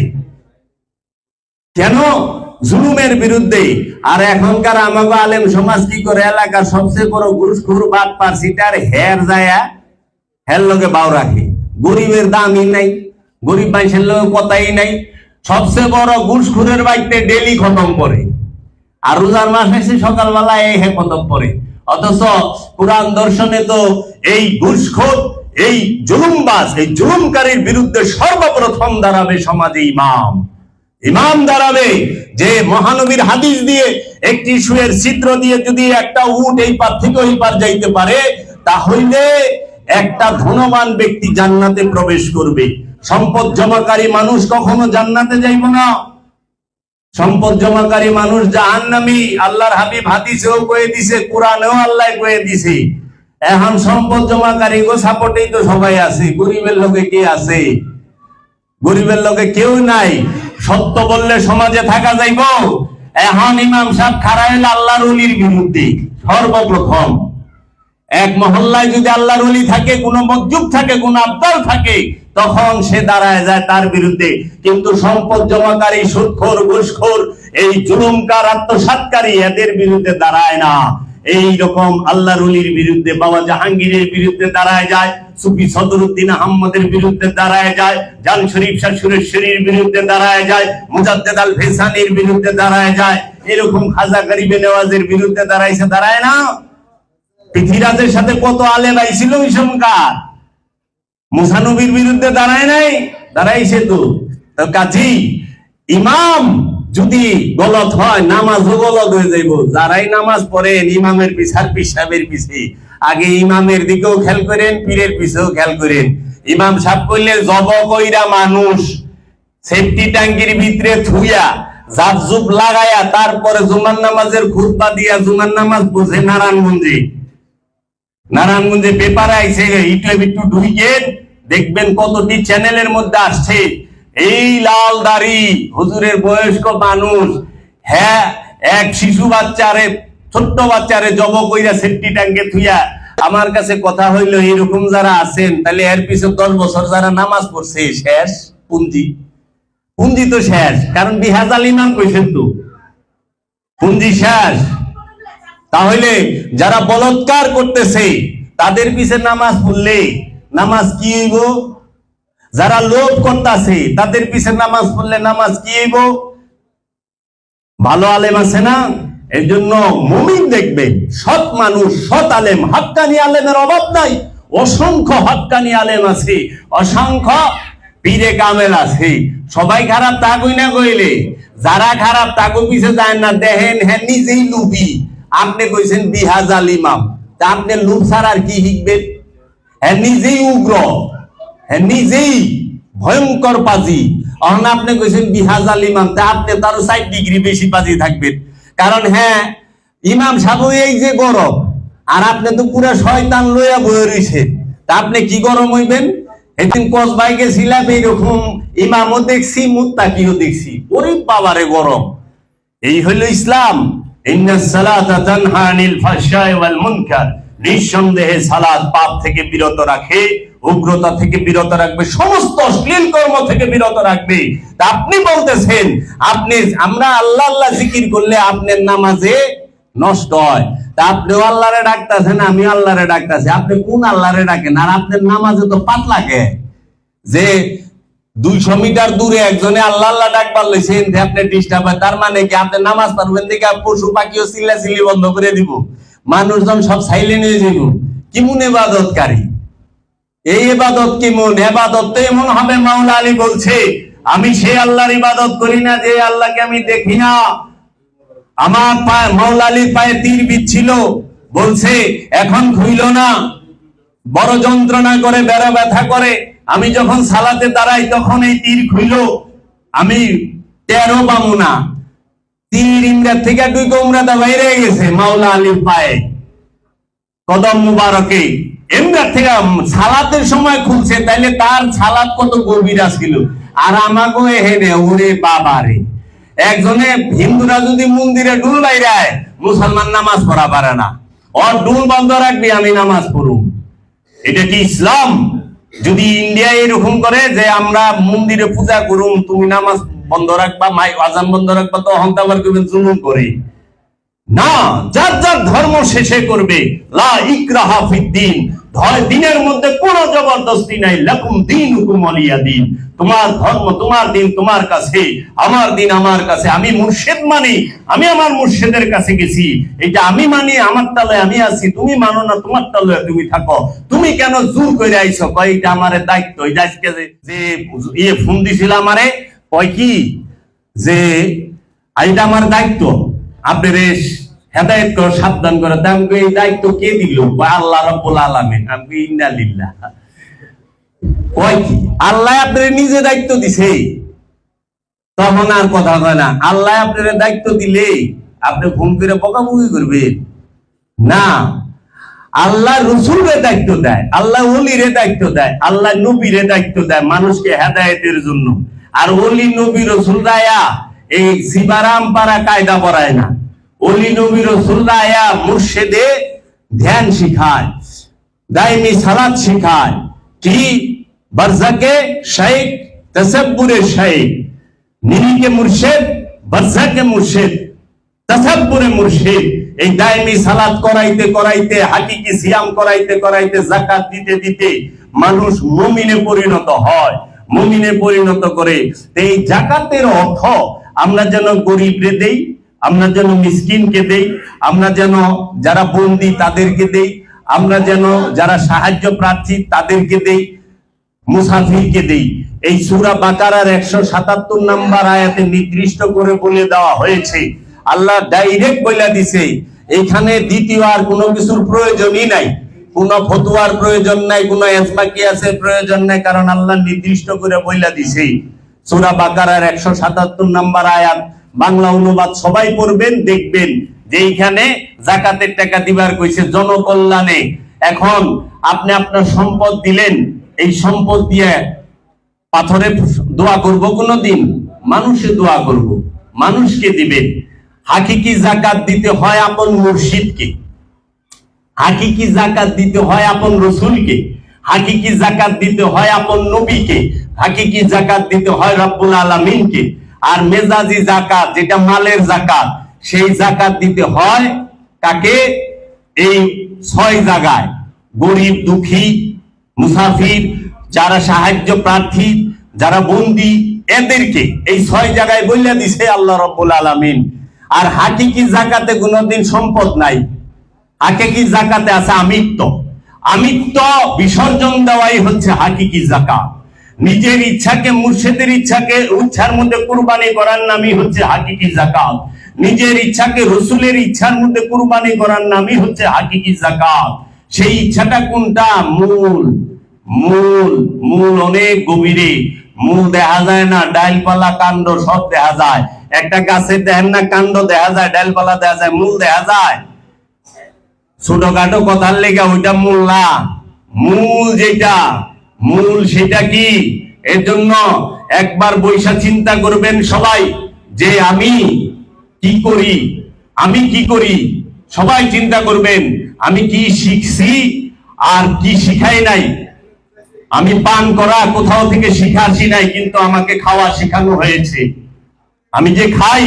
কেন? জুলুমের বিরুদ্ধে। আর এখনকার আমাগো আলেম সমাজ কি করে? এলাকার সবচেয়ে বড় ঘুষখোর, বাটপার, সিটার হের যায়া হের লগে বাউ রাখে। গরিবের দামই নাই, গরিব মানুষের লগে কথাই নাই। সবচেয়ে বড় ঘুষখোরের বাড়িতে ডেলি খতম করে। আর রোজার মাস এসে সকালবেলায় হে খতম করে। অথচ কোরআন দর্শনে তো এই ঘুষখোর, এই জুলুমবাজ, এই জুলুমকারীর বিরুদ্ধে সর্বপ্রথম দাঁড়াবে সমাজে ইমাম। ইমাম দাঁড়াবে যে মহানবীর হাদিস দিয়ে একটি সুয়ের ছিদ্র দিয়ে যদি একটা উট এই পার থেকে ওই পার যাইতে পারে, তাহলে একটা ধনবান ব্যক্তি জান্নাতে প্রবেশ করবে। সম্পদ জমাকারী মানুষ কখনো জান্নাতে যাইব না, সম্পদ জমাকারী মানুষ জাহান্নামী। আল্লাহর হাবিব হাদিসেও কয়ে দিছে, কোরআনেও আল্লাহ কয়ে দিছে। এখন সম্পদ জমাকারী গো সাপোর্টেই তো সবাই আছে, গরিবের লোকে কে আছে? গরিবের লোকে কেউ নাই। সত্য বললে সমাজে থাকা যাইব। এখন ইমাম সাহেব খাড়াইল আল্লাহর ওলির বিরুদ্ধে। সর্বপ্রথম এক মহল্লায় যদি আল্লাহর ওলি থাকে, কোন মসজিদ থাকে, কোন আব্দাল থাকে, তখন সে দাঁড়ায় যায় তার বিরুদ্ধে। কিন্তু সম্পদ জমাকারী, সুদখোর, ঘুষখোর, এই জুলুমকার, আত্মসাৎকারী, এদের বিরুদ্ধে দাঁড়ায় না। এই রকম আল্লাহর ওলির বিরুদ্ধে, বাবা জাহাঙ্গীরের বিরুদ্ধে দাঁড়ায় যায়, সুফি সদরুদ্দিন আহমদের বিরুদ্ধে দাঁড়ায় যায়, জান শরীফ শাহ সুরেশ্বরীর বিরুদ্ধে দাঁড়ায় যায়, মুজাদ্দেদ আল ফেসানির বিরুদ্ধে দাঁড়ায় যায়, এরকম খাজা গরিবে নেওয়াজের বিরুদ্ধে দাঁড়াইছে, দাঁড়ায় না? পৃথ্বীরাজের সাথে কত আলেম আইছিল ওই সময়কার, মুসা নবীর বিরুদ্ধে দাঁড়ায় নাই? দাঁড়াইছে তো। কাজী ইমাম যদি গলত হয়, নামাজও গলত হয়ে যাইব। যারাই নামাজ পড়েন ইমামের পিছার পিসাবের পিছে, আগে ইমামের দিকেও খেয়াল করেন, পীরের পিছেও খেয়াল করেন। ইমাম সাহেব কইলে জব কইরা মানুষ সেফটি ট্যাঙ্কির ভিতরে থুইয়া জাবজুব লাগায়া তারপরে জুমার নামাজের খুতবা দিয়া জুমার নামাজ পড়ছে নারায়ণগঞ্জে পেপারে আইছে, ইউটিউব একটু ঢুকে দেখবেন কতটি চ্যানেলের মধ্যে আসছে। এই লাল দাড়ি হুজুরের বয়স্ক মানুষ, হ্যাঁ, এক শিশু বাচ্চারে, ছোট্ট বাচ্চারে জব কইরা সেফটি ট্যাঙ্কে থুইয়া। আমার কাছে কথা হইলো, এরকম যারা আছেন, তাহলে এর পিছনে 10 বছর যারা নামাজ পড়ছে, শেষ পুঞ্জি। পুঞ্জি তো শেষ, কারণ বিহাজাল ইমাম কইছেন তো পুঞ্জি শেষ। তাহলে যারা বলৎকার করতেছে তাদের পিছনে নামাজ পড়লে নামাজ কি হইব? যারা লোভ করতেছে তাদের পিছনে নামাজ পড়লে নামাজ কি হইব? ভালো আলেম আছে না? এই জন্য মুমিন দেখবেন, সৎ মানুষ, সৎ আলেম, হাক্কানি আলেমের অভাব নাই। অসংখ্য হাক্কানি আলেম আছে, অসংখ্য পীরে কামেল আছে। সবাই খারাপ তা কই না কইলে, যারা খারাপ তাকে পিছে যায় না। দেখেন, হ্যাঁ নিজেই লুবি। আপনি কইছেন বিহাজাল ইমাম, তা আপনি লুপ ছাড়া আর কি শিখবেন? হ্যাঁ নিজেই উগ্র, হ্যাঁ নিজেই ভয়ঙ্কর পাজি। এখন আপনি কইছেন বিহাজাল ইমাম, তা আপনি তারও 60 ডিগ্রি বেশি পাজি থাকবেন। কারণ হ্যাঁ ইমাম সাহেব এই যে গরম, আর আপনি তো পুরো শয়তান লইয়া বয়ে রইছেন, তা আপনি কি গরম হইবেন? এদিন কসবাই গেছিলাম, এইরকম ইমামও দেখছি, মুত্তাকিও দেখছি, ওরে বাবারে গরম। এই হইল ইসলাম। ইন্নাস সালাতা তানহা আনিল ফাহশাই ওয়াল মুনকার। নিঃসন্দেহে সালাত পাপ থেকে বিরত রাখে, উগ্রতা থেকে বিরত রাখবে, সমস্ত অশ্লীল কর্ম থেকে বিরত রাখবে। তা আপনি বলতেছেন আমরা আল্লাহ আল্লাহ জিকির করলে আপনার নামাজে নষ্ট হয়। তা আপনিও আল্লাহরে ডাকতেছেন, আমি আল্লাহরে ডাকতেছি। আপনি কোন আল্লাহরে ডাকেন? আর আপনার নামাজে তো পাতলাকে যে 200 মিটার দূরে একজনে আল্লাহ আল্লাহ ডাকবার লইছেন, আপনি ডিস্টার্ব হয়। তার মানে কি আপনি নামাজ পড়বেন দেখে পশু পাখিও চিল্লাচিল্লি বন্ধ করে দিব, মানুষজন সব সাইলেন্ট হয়ে যাব? কিমুন ইবাদতকারী? এই ইবাদত কিমুন? ইবাদত তো এমন হবে, মাওলা আলী বলছে, আমি সেই আল্লাহর ইবাদত করি না যে আল্লাহকে আমি দেখি না। আমার পায়ে, মাওলা আলীর পায়ে তীর বিচ্ছিল, বলছে এখন খুইল না, বড় যন্ত্রণা করে, বেড়া ব্যথা করে। আমি যখন সালাতে দাঁড়াই তখন এই তীর খুইল, আমি টেরও পাবো না। তীর ইমরাত থেকে 2 কোমরাটা বাইরে গেছে মাওলা আলীর পায়ে, কদম মুবারকে। ইমরাত থেকে সালাতের সময় খুলছে, তাইলে তার সালাত কত গভীর ছিল। আর আমাকে এখানে ওরে বাবারে, একজনে হিন্দুরা যদি মন্দিরে ডুল বাইরায়, মুসলমান নামাজ পড়া পারে না। ওর ডুল বন্ধ রাখবি, আমি নামাজ পড়ুম। এটা কি ইসলাম? যদি ইন্ডিয়া এরকম করে যে আমরা মন্দিরে পূজা করুম, তুমি নামাজ বন্ধ রাখবা, মাই আজান বন্ধ রাখবা, তো অহংকার করবেন, জুলুম করে না। যার যার ধর্ম শেষে করবে। লা ইকরাহা ফিদ্দিন, দিনের মধ্যে কোনো জবরদস্তি নাই। লাকুম দীনুকুম ওয়ালিয়া দীন, তোমার ধর্ম তোমার দিন তোমার কাছে, আমার দিন আমার কাছে। আমি মুর্শিদ মানি, আমি আমার মুর্শিদের কাছে গেছি, এটা আমি মানি, আমার তালয় আমি আছি। তুমি মানো না, তোমার তালয় তুমি থাকো। তুমি কেন জোর করে আইছো? কয় এটা আমার দায়িত্ব। এটা আজকে যে ফোন দিছিল আমারে, কয় কি যে এটা আমার দায়িত্ব, আপনার হেদায়েত করে সাবধান করে। এই দায়িত্ব কে দিল? আল্লাহ রাব্বুল আলামিন। আমি ইন্না লিল্লাহ। কয় কি আল্লাহ আপনার নিজে দায়িত্ব দিছে, তখন আর কথা কয় না। আল্লাহ আপনার দায়িত্ব দিলে আপনি ঘুম করে বকাবকি করবেন না। আল্লাহ রসুলরে দায়িত্ব দেয়, আল্লাহ ওলিরে দায়িত্ব দেয়, আল্লাহ নবীরে দায়িত্ব দেয় মানুষকে হেদায়েতের জন্য। আর ওলি নবী রসুলরা আয়া এই শিবারাম পাড়া কায়দা পড়ায় না। ওলি নবী রসুলরা আয়া মুর্শিদে ধ্যান শিখায়, দাইমি সালাত শিখায়, কি বরজাকে শেখ, তাসাব্বুরে শেখ, নিরিকে মুর্শিদ, বরজাকে মুর্শিদ, তাসাব্বুরে মুর্শিদ। এই দাইমি সালাত করাইতে করাইতে, হাকিকি সিয়াম করাইতে করাইতে, যাকাত দিতে দিতে মানুষ মুমিনে পরিণত হয়, মুমিনে পরিণত করে। এই যাকাতের অর্থ আমরা যেন গরিবরে দেই, আমরা যেন মিসকিনকে দেই, আমরা যেন যারা বন্দী তাদেরকে দেই, আমরা যেন যারা সাহায্য প্রার্থী তাদেরকে দেই, মুসাফিরকে দেই। এই সূরা বাকারার 177 নম্বর আয়াতে নির্দিষ্ট করে বলে দেওয়া হয়েছে। আল্লাহ ডাইরেক্ট বলে দিছে, এখানে দ্বিতীয় আর কোনো কিছুর প্রয়োজনই নাই, কোনো ফতোয়ার প্রয়োজন নাই, কোনো ইজমা কিয়াসের প্রয়োজন নাই, কারণ আল্লাহ নির্দিষ্ট করে বলে দিছে। সূরা বাকারার 177 নম্বর আয়াত বাংলা অনুবাদ সবাই পড়বেন, দেখবেন যে এইখানে যাকাতের টাকা দিবার কইছে জনকল্যাণে। এখন আপনি আপনার সম্পদ দিলেন, এই সম্পদ দিয়ে পাথরে দোয়া করব কোনদিন? মানুষে দোয়া করব, মানুষকে দিবেন। হাকিকি যাকাত দিতে হয় আপন মুর্শিদকে, হাকিকি যাকাত দিতে হয় আপন রসুলকে, হাকিকি যাকাত দিতে হয় আপন নবীকে, হাকিকি যাকাত দিতে হয় রব্বুল আলামিনকে। আর মেজাজি যাকাত, যেটা মালের যাকাত, সেই যাকাত দিতে হয় কাকে? এই 6 জায়গায়, গরিব, দুঃখী, মুসাফির, যারা সাহায্য প্রার্থী, যারা বন্দী, এদেরকে এই 6 জায়গায় বইলা দিছে আল্লাহ রব্বুল আলামিন। আর হাকিকি যাকাতে কোনদিন সম্পদ নাই, হাকিকি যাকাতে আছে আমিত্ব। আমিত্ব বিসর্জন দেওয়াই হচ্ছে হাকিকি যাকাত। নিজের ইচ্ছাকে, মুর্শিদের ইচ্ছার মধ্যে কুরবানি করার নামই হচ্ছে হাকিকি যাকাত। নিজের ইচ্ছাকে রসুলের ইচ্ছার মধ্যে কুরবানি করার নামই হচ্ছে হাকিকি যাকাত। সেই ইচ্ছাটা কোনটা? মূল, মূল, মূল অনেক গভীরে। মূল দেখা যায় না, ডালপালা কাণ্ড সব দেখা যায়। একটা গাছের দেখেন না কাণ্ড দেখা যায়, ডালপালা দেখা যায়, মূল দেখা যায়? ছোটখাটো কথার লেগে ওইটা মূল না। মূল যেটা, মূল সেটা কি? এর জন্য একবার বৈশা চিন্তা করবেন সবাই যে আমি কি করি, আমি কি করি। সবাই চিন্তা করবেন আমি কি শিখছি আর কি শিখাই নাই। আমি পান করা কোথাও থেকে শিখাছি নাই, কিন্তু আমাকে খাওয়া শেখানো হয়েছে। আমি যে খাই,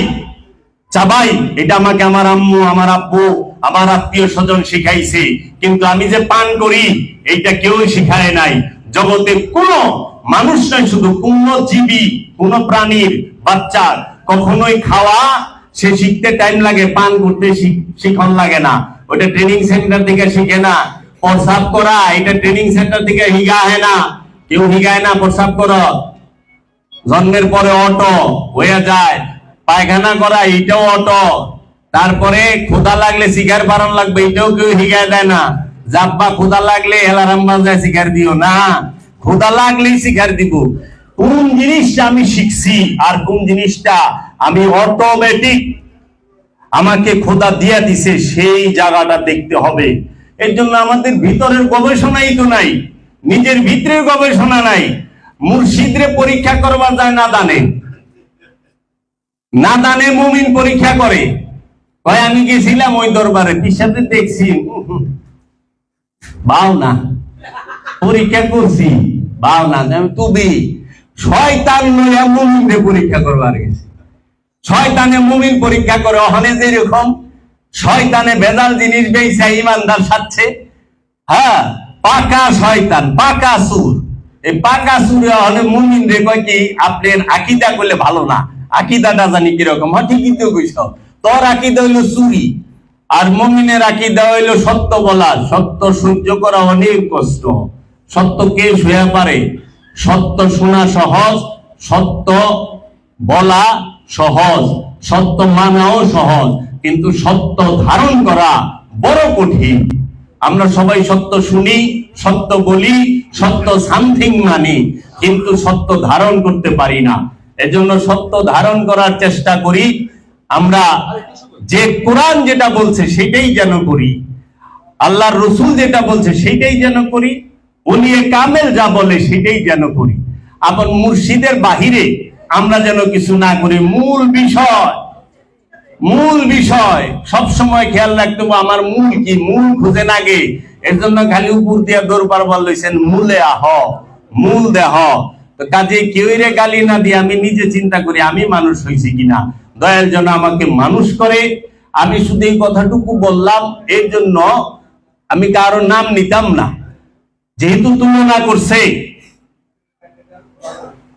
চাবাই, এটা আমাকে আমার আম্মু, আমার আব্বু, আমার আত্মীয় স্বজন শিখাইছে। কিন্তু আমি যে পান করি, এইটা কেউ শিখায় নাই। জগতে কোনো মানুষ নয়, শুধু কোন জীবী, কোন প্রাণীর বাচ্চা কখনোই খাওয়া সে শিখতে টাইম লাগে, পান করতে শিখন লাগে না। ওটা ট্রেনিং সেন্টার থেকে শিখে না। প্রসাব করা, এটা ট্রেনিং সেন্টার থেকে শিখায় না, কেউ শিখায় না। প্রসাব করো, জন্মের পরে অটো হয়ে যায়। পায়খানা করা, এটাও অটো। তারপরে ক্ষুধা লাগলে শিকার বারণ লাগবে, এটাও কেউ শিখায় দেয় না। জাব্বা ক্ষুধা লাগলে এলারাম বাজায় শিকার দিও না, ক্ষুধা লাগলেই শিকার দিব। কোন জিনিসটা আমি শিখছি আর কোন জিনিসটা আমি অটোমেটিক আমাকে খোদা দিয়া দিছে, সেই জায়গাটা দেখতে হবে। এর জন্য আমাদের ভিতরের গবেষণাই তো নাই, নিজের ভিতরের গবেষণা নাই। মুর্শিদরে পরীক্ষা করবা যায় না দানে, না দানে মুমিন পরীক্ষা করে। কয় আমি গেছিলাম ওই দরবারে, পিসাতে দেখছি, বাও না, পরীক্ষা করছি, বাও না। তুমি শয়তান নয়া মুমিনরে পরীক্ষা করবার গেছে। শয়তানে মুমিন পরীক্ষা করে। ওখানে যেরকম শয়তানে ভেজাল জিনিস বেইছে, ইমানদার সাথে, হ্যাঁ, পাকা শয়তান, পাকা সুর। এই পাকা সুরে ওখানে মুমিন রে কয় কি, আপনার আকীদা করলে ভালো না, আকীদাটা জানি কিরকম। হ্যাঁ, ঠিকই তো কইছ, তোর আকীদা হইলো চুরি, আর মুমিনের আকীদা হইলো সত্য বলা। সত্য সহ্য করা অনেক কষ্ট। সত্য কে শুয়ে পারে? সত্য শোনা সহজ, সত্য বলা সহজ, সত্য মানাও সহজ, কিন্তু সত্য ধারণ করা বড় কঠিন। আমরা সবাই সত্য শুনি, সত্য বলি, সত্য সামথিং মানি, কিন্তু সত্য ধারণ করতে পারি না। এজন্য সত্য ধারণ করার চেষ্টা করি। আমরা যে কোরআন যেটা বলছে সেটাই যেন করি, আল্লাহর রসুল যেটা বলছে সেটাই যেন করি, উলিয়ে কামেল যা বলে সেটাই যেন করি। আবার মুর্শিদের বাহিরে আমরা যেন কিছু না করি। মূল বিষয় সব সময় খেয়াল রাখতে হবে, আমার মূল কি, মূল খুঁজে না গে। এর জন্য খালি উপর দিয়ে দৌড় পারবার লইছেন, মূলে আহ, মূল দেহ। তো কাজে কেউ রে গালি না দিয়ে আমি নিজে চিন্তা করি আমি মানুষ হয়েছি কিনা, দয়াল যেন আমাকে মানুষ করে। আমি শুধু এই কথাটুকু বললাম, এর জন্য আমি কারো নাম নিতাম না। যেহেতু তুলনা করছে,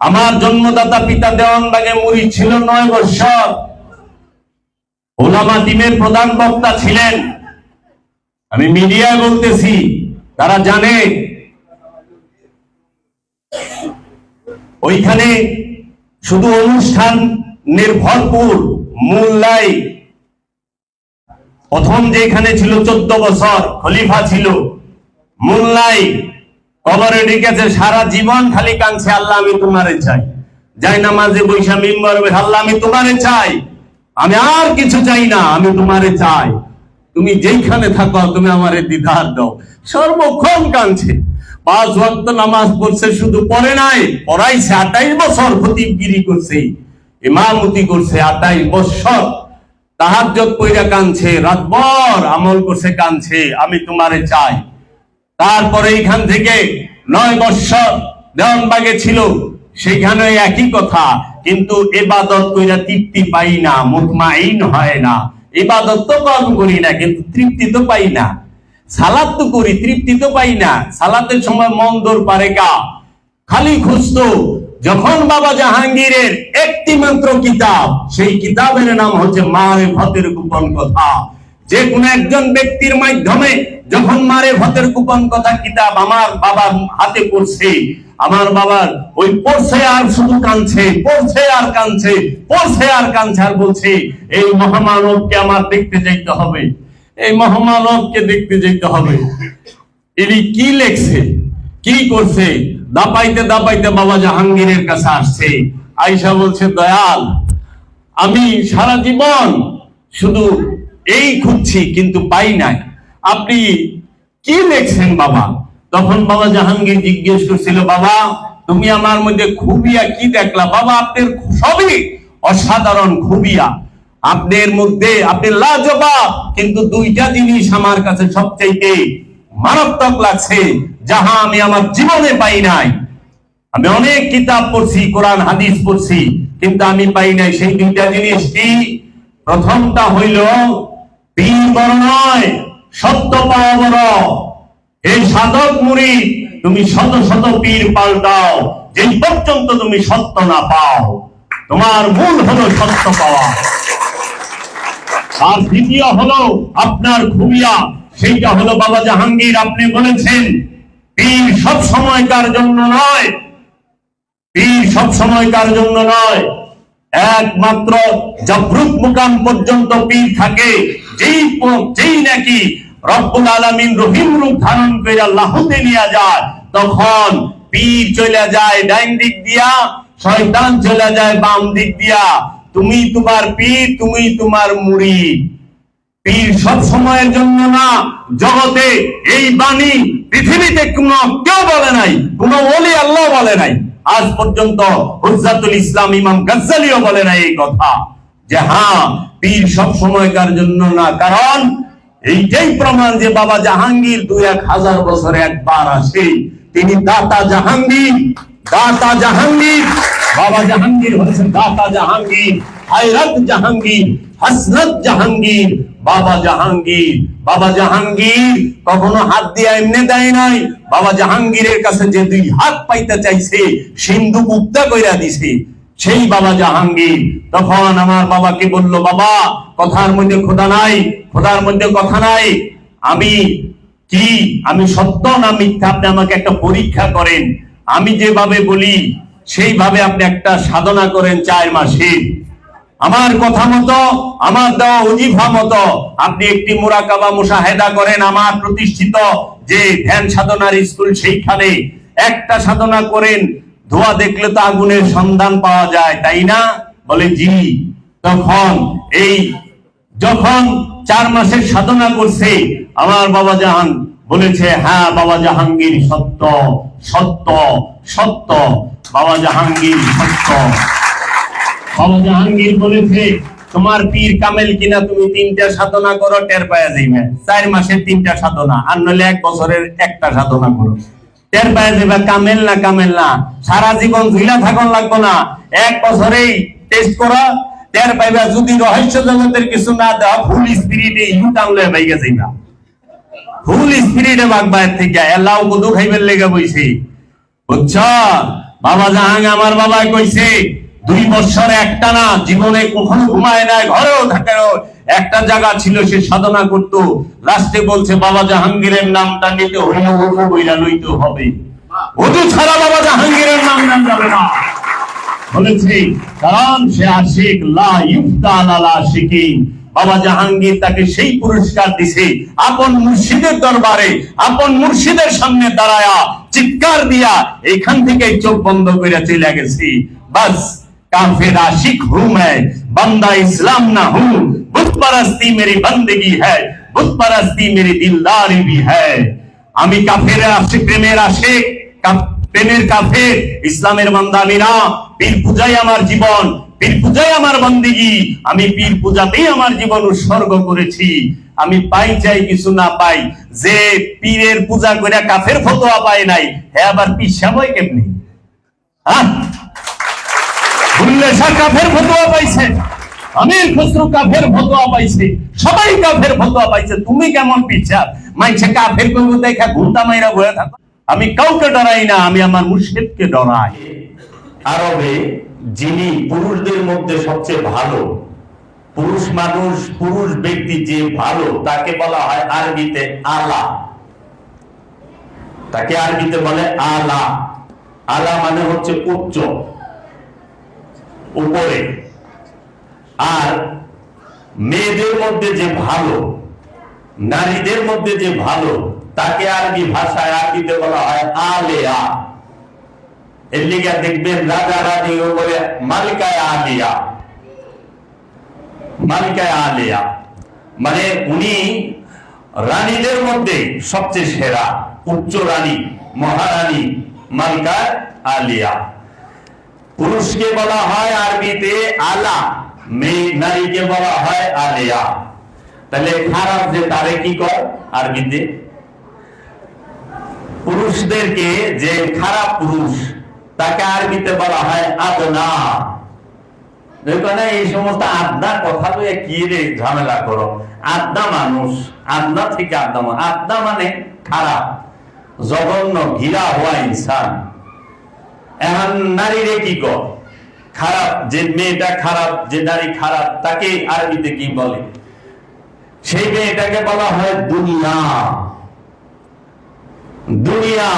আমার জন্মদাতা পিতা দেওয়ানবাগে মুরিদ ছিল 9 বছর, ওলামা টিমের প্রধান বক্তা ছিলেন। আমি মিডিয়ায় বলতেছি, তারা জানে। ওইখানে শুধু অনুষ্ঠান নির্ভরপুর, মূল নাই। প্রথম যেখানে ছিল 14 বছর খলিফা ছিল, মূল নাই। কবরে ঢেকেছে, সারা জীবন খালি কাঁদছে, আল্লাহ আমি তোমারে চাই। যাই নামাজে বৈশা মিম্বর, আল্লাহ আমি তোমারে চাই, আমি আর কিছু চাই না, আমি তোমারে চাই। তুমি যেইখানে থাকো তুমি আমারে দিদার দাও। সর্বক্ষণ কাঁদছে। 5 ওয়াক্ত নামাজ পড়ছে, শুধু পড়ে নাই, পড়াইছে। 28 বছর খতিবগিরি করছে, ইমামতি করছে 28 বছর। তাহাজ্জুদ পড়া কাঁদছে, রাতভর আমল করছে, কাঁদছে, আমি তোমারে চাই। তারপরে এইখান থেকে 9 বছর দেওয়ানবাগে ছিল, সেখানে একই কথা। কিন্তু ইবাদত কইরা তৃপ্তি পাই না, মুতমাইন হয় না। ইবাদত তো কম করি না, কিন্তু তৃপ্তি তো পাই না। সালাত তো করি, তৃপ্তি তো পাই না। সালাতের সময় মন দৌড় পারে গা, খালি খুঁজতো। যখন বাবা জাহাঙ্গীরের একটি মাত্র কিতাব, সেই কিতাবের নাম হচ্ছে মারিফতের গোপন কথা। যে কোনো একজন ব্যক্তির মাধ্যমে যখন মারিফতের গোপন কথা কিতাব আমার বাবার হাতে পড়ছে, আমার বাবার ওই পড়ছে আর শুধু কাঁদছে, পড়ছে আর কাঁদছে, পড়ছে আর কাঁদছে, আর বলছে এই মহামানবকে আমার দেখতে যাইতে হবে, এই মহামানবকে দেখতে যেতে হবে। এটি কি লেখছে, কি করছে, দাপাইতে দাপাইতে বাবা জাহাঙ্গীরের কাছে আসছে। আয়েশা বলছে, দয়াল আমি সারা জীবন শুধু এই খুঁজছি, কিন্তু পাই নাই, আপনি কি লেখছেন বাবা? তখন বাবা জাহাঙ্গীর জিজ্ঞেস করছিল, বাবা তুমি আমার মধ্যে খুবিয়া কি দেখলা? বাবা আপনার সবই অসাধারণ খুবিয়া, আপনার মধ্যে আপনি লাজবাব, কিন্তু 2টা জিনিস আমার কাছে সবচাইতে মারাত্মক লাগছে, যাহা আমি আমার জীবনে পাই নাই। আমি অনেক কিতাব পড়ছি, কোরআন হাদিস পড়ছি, কিন্তু আমি পাই নাই। সেই 2টা জিনিস কি? প্রথমটা হইল পীর বড় নয়, সত্য পাওয়া বড়। এই সাধক মুরিদ, তুমি শত শত পীর পাল্টাও, যেই পর্যন্ত তুমি সত্য না পাও। তোমার মূল হলো সত্য পাওয়া। আর দ্বিতীয় হলো আপনার খুবিয়া, সেইটা হলো বাবা জাহাঙ্গীর আপনি বলেছেন পীর সব সময়কার জন্য নয়, পীর সব সময়কার জন্য নয়, একমাত্র জাবরুত মুকাম পর্যন্ত পীর থাকে। যেই নাকি রব্বুল আলামিন রহিম রূপ ধারণ করে আল্লাহতে নিয়ে যায়, তখন পীর চলে যায় ডাইন দিক দিয়া, শয়তান চলে যায় বাম দিক দিয়া। তুমি তোমার পীর, তুমি তোমার মুরিদ। পীর সব সময়ের জন্য না। জগতে এই বাণী পৃথিবীতে কোনো কেউ বলে নাই, কোন ওলি আল্লাহ বলে নাই। আজ পর্যন্ত হুজ্জাতুল ইসলাম ইমাম গাজ্জালিও বলে নাই এই কথা, যে হ্যাঁ পীর সব সময়কার জন্য না। কারণ এইটাই প্রমাণ যে বাবা জাহাঙ্গীর 2-1000 বছরে একবার আসে। তিনি দাতা জাহাঙ্গীর, দাতা জাহাঙ্গীর। বাবা জাহাঙ্গীর হচ্ছেন দাতা জাহাঙ্গীর, হায়রাত জাহাঙ্গীর, হাসরত জাহাঙ্গীর। বাবা জাহাঙ্গীর, বাবা জাহাঙ্গীর কখনো হাত দিয়ে এমনি দেয় নাই। বাবা জাহাঙ্গীরের কাছে যে 2 হাত পাইতে চাইছে, সিন্ধু মুক্তা কইরা দিছে সেই বাবা জাহাঙ্গীর। তখন আমার বাবাকে বলল, বাবা কথার মধ্যে খোদা নাই, খোদার মধ্যে কথা নাই। আমি কি, আমি সত্য না মিথ্যা, আপনি আমাকে একটা পরীক্ষা করেন। আমি যেভাবে বলি সেইভাবে আপনি একটা সাধনা করেন 4 মাসে। আমার কথা মতো, আমার দেওয়া ওজিফা মতো আপনি একটি মুরাকাবা মুশাহেদা করেন। আমার প্রতিষ্ঠিত যে ধ্যান সাধনার স্কুল, সেইখানে একটা সাধনা করেন, ধোঁয়া দেখলে তো আগুনের সন্ধান পাওয়া যায়, তাই না? বলে জি। তখন যখন 4 মাসের সাধনা করছে, আমার বাবা জাহান বলেছে, হ্যাঁ বাবা জাহাঙ্গীর সত্য, সত্য, সত্য, বাবা জাহাঙ্গীর সত্য। বাবা জাহাঙ্গীর বলেছে, তোমার পীর কামেল কিনা, তুমি 3টা সাধনা করো, টের পাওয়া যাইবে। 4 মাসের 3টা সাধনা, আর নইলে 1 বছরের একটা সাধনা করো, টের পাওয়া যাবে কামেল না কামেল না। সারা জীবন ঝুলা থাকুন লাগবো না, 1 বছরেই টেস্ট করা, টের পাইবা। যদি রহস্য জগতের কিছু না দেওয়া, ফুল স্পিরিটে ইউটার্ন লয়ে বাইগা যাইবা, ফুল স্পিরিটে বাগবায়ের থেকে এলাও কদু খাইবার লেগে বইছে, বুঝছ? বাবা জাহাং আমার বাবাই কইছে, 2 বছর একটা না, জীবনে কখনো ঘুমায় নাই, ঘরেও থাকে, একটা জায়গা ছিল, সে সাধনা করতো। লাস্টে বলছে, বাবা জাহাঙ্গীরের নামটা নিতে হইলে ওকে বইরা লইতে হবে, ওদু ছাড়া বাবা জাহাঙ্গীরের নাম নাম যাবে না বলেছে, কারণ সে আশিক, লা ইফতাল আলা আশিকিন। বাবা জাহাঙ্গীর তাকে সেই পুরস্কার দিছে, আপন মুর্শিদের দরবারে, আপন মুর্শিদের সামনে দাঁড়ায়া চিৎকার দিয়া এখান থেকে চোখ বন্ধ করে চলে গেছি। বাস काफिर आशिक हूं मैं, बंदा इस्लाम ना हूं, बुत परस्ती मेरी बंदगी है, बुत परस्ती मेरी दिलदारी भी है। আমি কাফের আশিক, প্রেমের আশিক, প্রেমের কাফের, ইসলামের বান্দা আমি না। পীর পূজাই আমার জীবন, পীর পূজাই আমার বন্দেগী, আমি পীর পূজাতেই আমার জীবন উৎসর্গ করেছি। আমি পাই চাই কিছু না পাই, যে পীরের পূজা করে কাফের ফতোয়া পায় নাই, হ্যাঁ আবার পিসা বই কেমনি? হ্যাঁ, কাফের ফতোয়া পাইছে, আমির খসরু কাফের ফতোয়া পাইছে, সবাই কাফের ফতোয়া পাইছে। তুমি কেমন পিছার মাইছে কাফের কইব দেখা ঘুমটা মাইরা বয়ে থাকো? আমি কাউকে ডরাই না, আমি আমার মুর্শিদকে ডরাই। আরবে যিনি পুরুষদের মধ্যে সবচেয়ে ভালো পুরুষ মানুষ, পুরুষ ব্যক্তি যে ভালো, তাকে বলা হয় আরবিতে আলা। তাকে আরবিতে বলে আলা। আলা মানে হচ্ছে উচ্চ, উপরে। আর মেয়েদের মধ্যে যে ভালো, নারীদের মধ্যে যে ভালো, তাকে আরবি ভাষায়, আরবিতে বলা হয় আলেয়া। এর লিগে দেখবেন রাজা রানীও বলে মালিকায় আলিয়া, মালিকায় আলিয়া, মানে উনি রানীদের মধ্যে সবচেয়ে সেরা, উচ্চ রানী, মহারানী, মালিকায় আলিয়া। পুরুষকে বলা হয় আরবিতে আলা, মেয়ে নারীকে বলা হয় আলিয়া। তাহলে খারাপ যে তারে কি কর আরবিতে? পুরুষদেরকে যে খারাপ পুরুষ, তাকে আরবিতে বলা হয় আদনা। এই সমস্ত আদনা কথা লইয়া কি রে ঝামেলা করো? আদনা মানুষ, আদনা থেকে আদনা, আদনা মানে খারাপ, জঘন্য, ঘিরা হওয়া ইনসান। এখন নারীরে কি কর? খারাপ, যে মেয়েটা খারাপ, যে নারী খারাপ, তাকে আরবিতে কি বলে? সেই মেয়েটাকে বলা হয় দুনিয়া, দুনিয়া।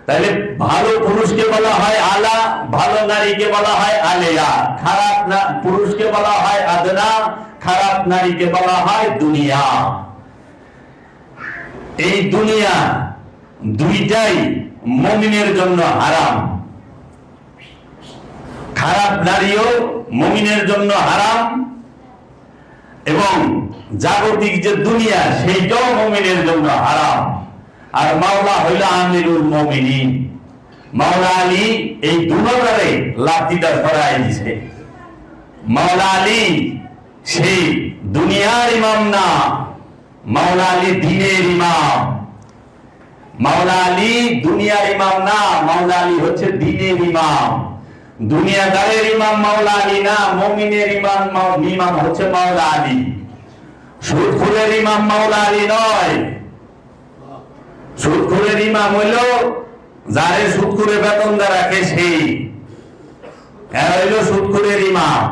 তাহলে ভালো পুরুষকে বলা হয় আলা, ভালো নারীকে বলা হয় আলেয়া, খারাপ পুরুষকে বলা হয় আদনা, খারাপ নারীকে বলা হয় দুনিয়া। এই দুনিয়া দুইটাই মুমিনের জন্য হারাম। খারাপ নারীও মুমিনের জন্য হারাম, এবং জাগতিক যে দুনিয়া, সেইটাও মুমিনের জন্য হারাম। আর মাওলা হইল আমিরুল মুমিনিন, মাওলা আলী এই দুটোরে লাঠিটা ধরাই দিছে। মাওলা আলী সেই দুনিয়ার ইমাম না, মাওলা আলী দ্বীনের ইমাম। মাওলা আলী দুনিয়ার ইমাম না, মাওলা আলী হচ্ছে দ্বীনের ইমাম। দুনিয়াদারের ইমাম মাওলা আলী না, মুমিনের ইমাম ইমাম হচ্ছে মাওলা আলী। সুদখোরের ইমাম মাওলা আলী নয়। সুদখোরের ইমাম হইল যারে সুদখোরে বেতন দেয় রাখে, সেই হইল সুদখোরের ইমাম।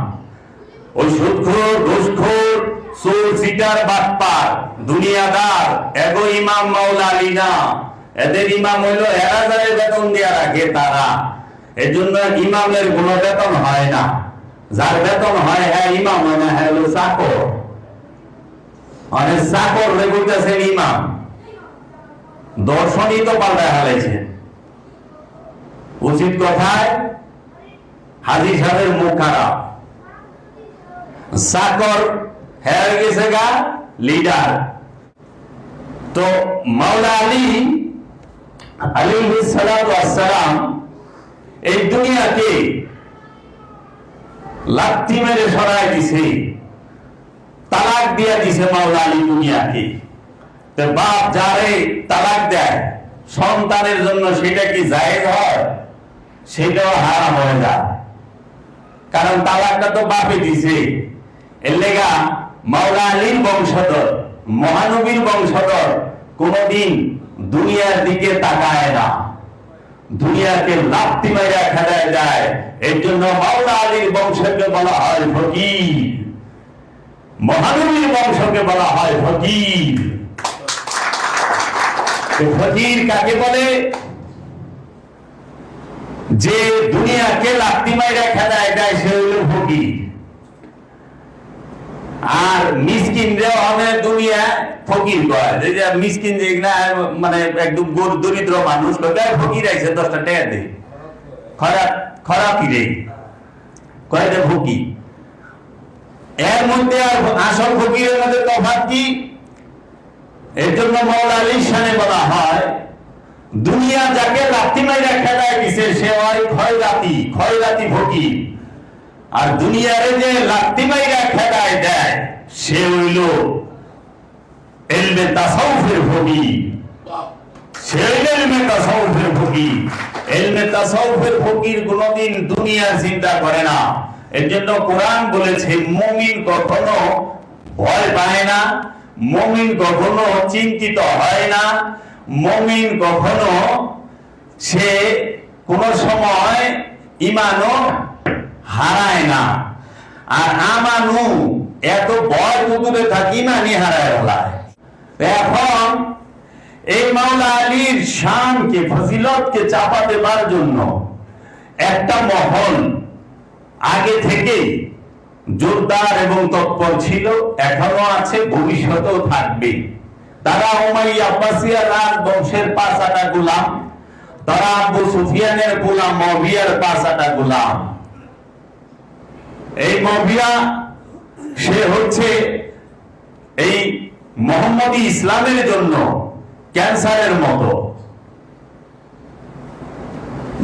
ওই সুদখোর, ঘুষখোর, চোর, চিটার, বাটপার, দুনিয়াদার, এগো ইমাম মাওলা আলী না। এদের ইমাম হইল এরা যারে বেতন দিয়া রাখে তারা। এই জন্য ইমামের কোনো বেতন হয় না। যার বেতন হয় হ্যাঁ ইমাম হয় না, হ্যাঁ হলো চাকর। অনেক চাকর রেগুতেছেন ইমাম। দর্শনই তো পাল্টায় হারাইছে। উচিত কথায় হাজী সাহেবের মুখ খারাপ, চাকর হয়ে গেছে গা লিডার। তো মাওলা আলী আলাইহিস সালাতু ওয়াস সালাম এই দুনিয়াকে লাথি মেরে সরাই দিছে, তালাক দিয়া দিছে মাওলা আলী দুনিয়াকে। তো বাপ যারে তালাক দেয় সন্তানের জন্য সেটা কি জায়েজ হয়? সেটাও হারাম হয়ে যায়, কারণ তালাকটা তো বাপে দিছে। এর লেগা মাওলা আলীর বংশধর, মহানবীর বংশধর কোনদিন দুনিয়ার দিকে তাকায় না, দুনিয়াকে লাথি মাইরা খেলায় যায়। এর জন্য মাওলা আলীর বংশকে বলা হয় ফকির, মহানবীর বংশকে বলা হয় ফকির। ফকির কাকে বলে? যে দুনিয়াকে লাথি মাইরা খেলায় যায় সে হইল ফকির। আর মিসকিন রে অনেক দুনিয়া ফকির কয়, যে মিসকিন যে না মানে একদম দরিদ্র মানুষ কয় ফকির আইছে 10টা টাকা দে, খারাপ কি রে কয় যে ফকির। এর মধ্যে আর আসল ফকিরের মধ্যে তফাৎ কি? এর জন্য মাওলা আলীর শানে বলা হয় দুনিয়া যাকে লাথি মাইরা খেলায় দিছে সে হয় খয়রাতি ফকির। আর দুনিয়ারে যে লাথি মাইরা খেলায় দেয় সে হইল ইলমে তাসাউফের ফকির, সে হইল ইলমে তাসাউফের ফকির। ইলমে তাসাউফের ফকির কোনদিন দুনিয়ার চিন্তা করে না। এর জন্য কোরআন বলেছে মুমিন কখনো ভয় পায় না, মুমিন কখনো চিন্তিত হয় না, মুমিন কখনো সে কোন সময় ঈমানও হারায় না। আর আমানু এত ভয় দূরে থাকি মানি হারায় বলায়। এখন এই মাওলা আলীর শানকে, ফজিলতকে চাপা দেবার জন্য একটা মহল আগে থেকে জোরদার এবং তৎপর ছিল, এখনো আছে, ভবিষ্যতেও থাকবে। তারা উমাইয়া আব্বাসিয়া রাজবংশের 5 গোলাম, তারা আবু সুফিয়ানের গোলাম, মুয়াবিয়ার 5 গোলাম। এই মুয়াবিয়া সে হচ্ছে এই মুহাম্মদী ইসলামের জন্য ক্যান্সারের মতো।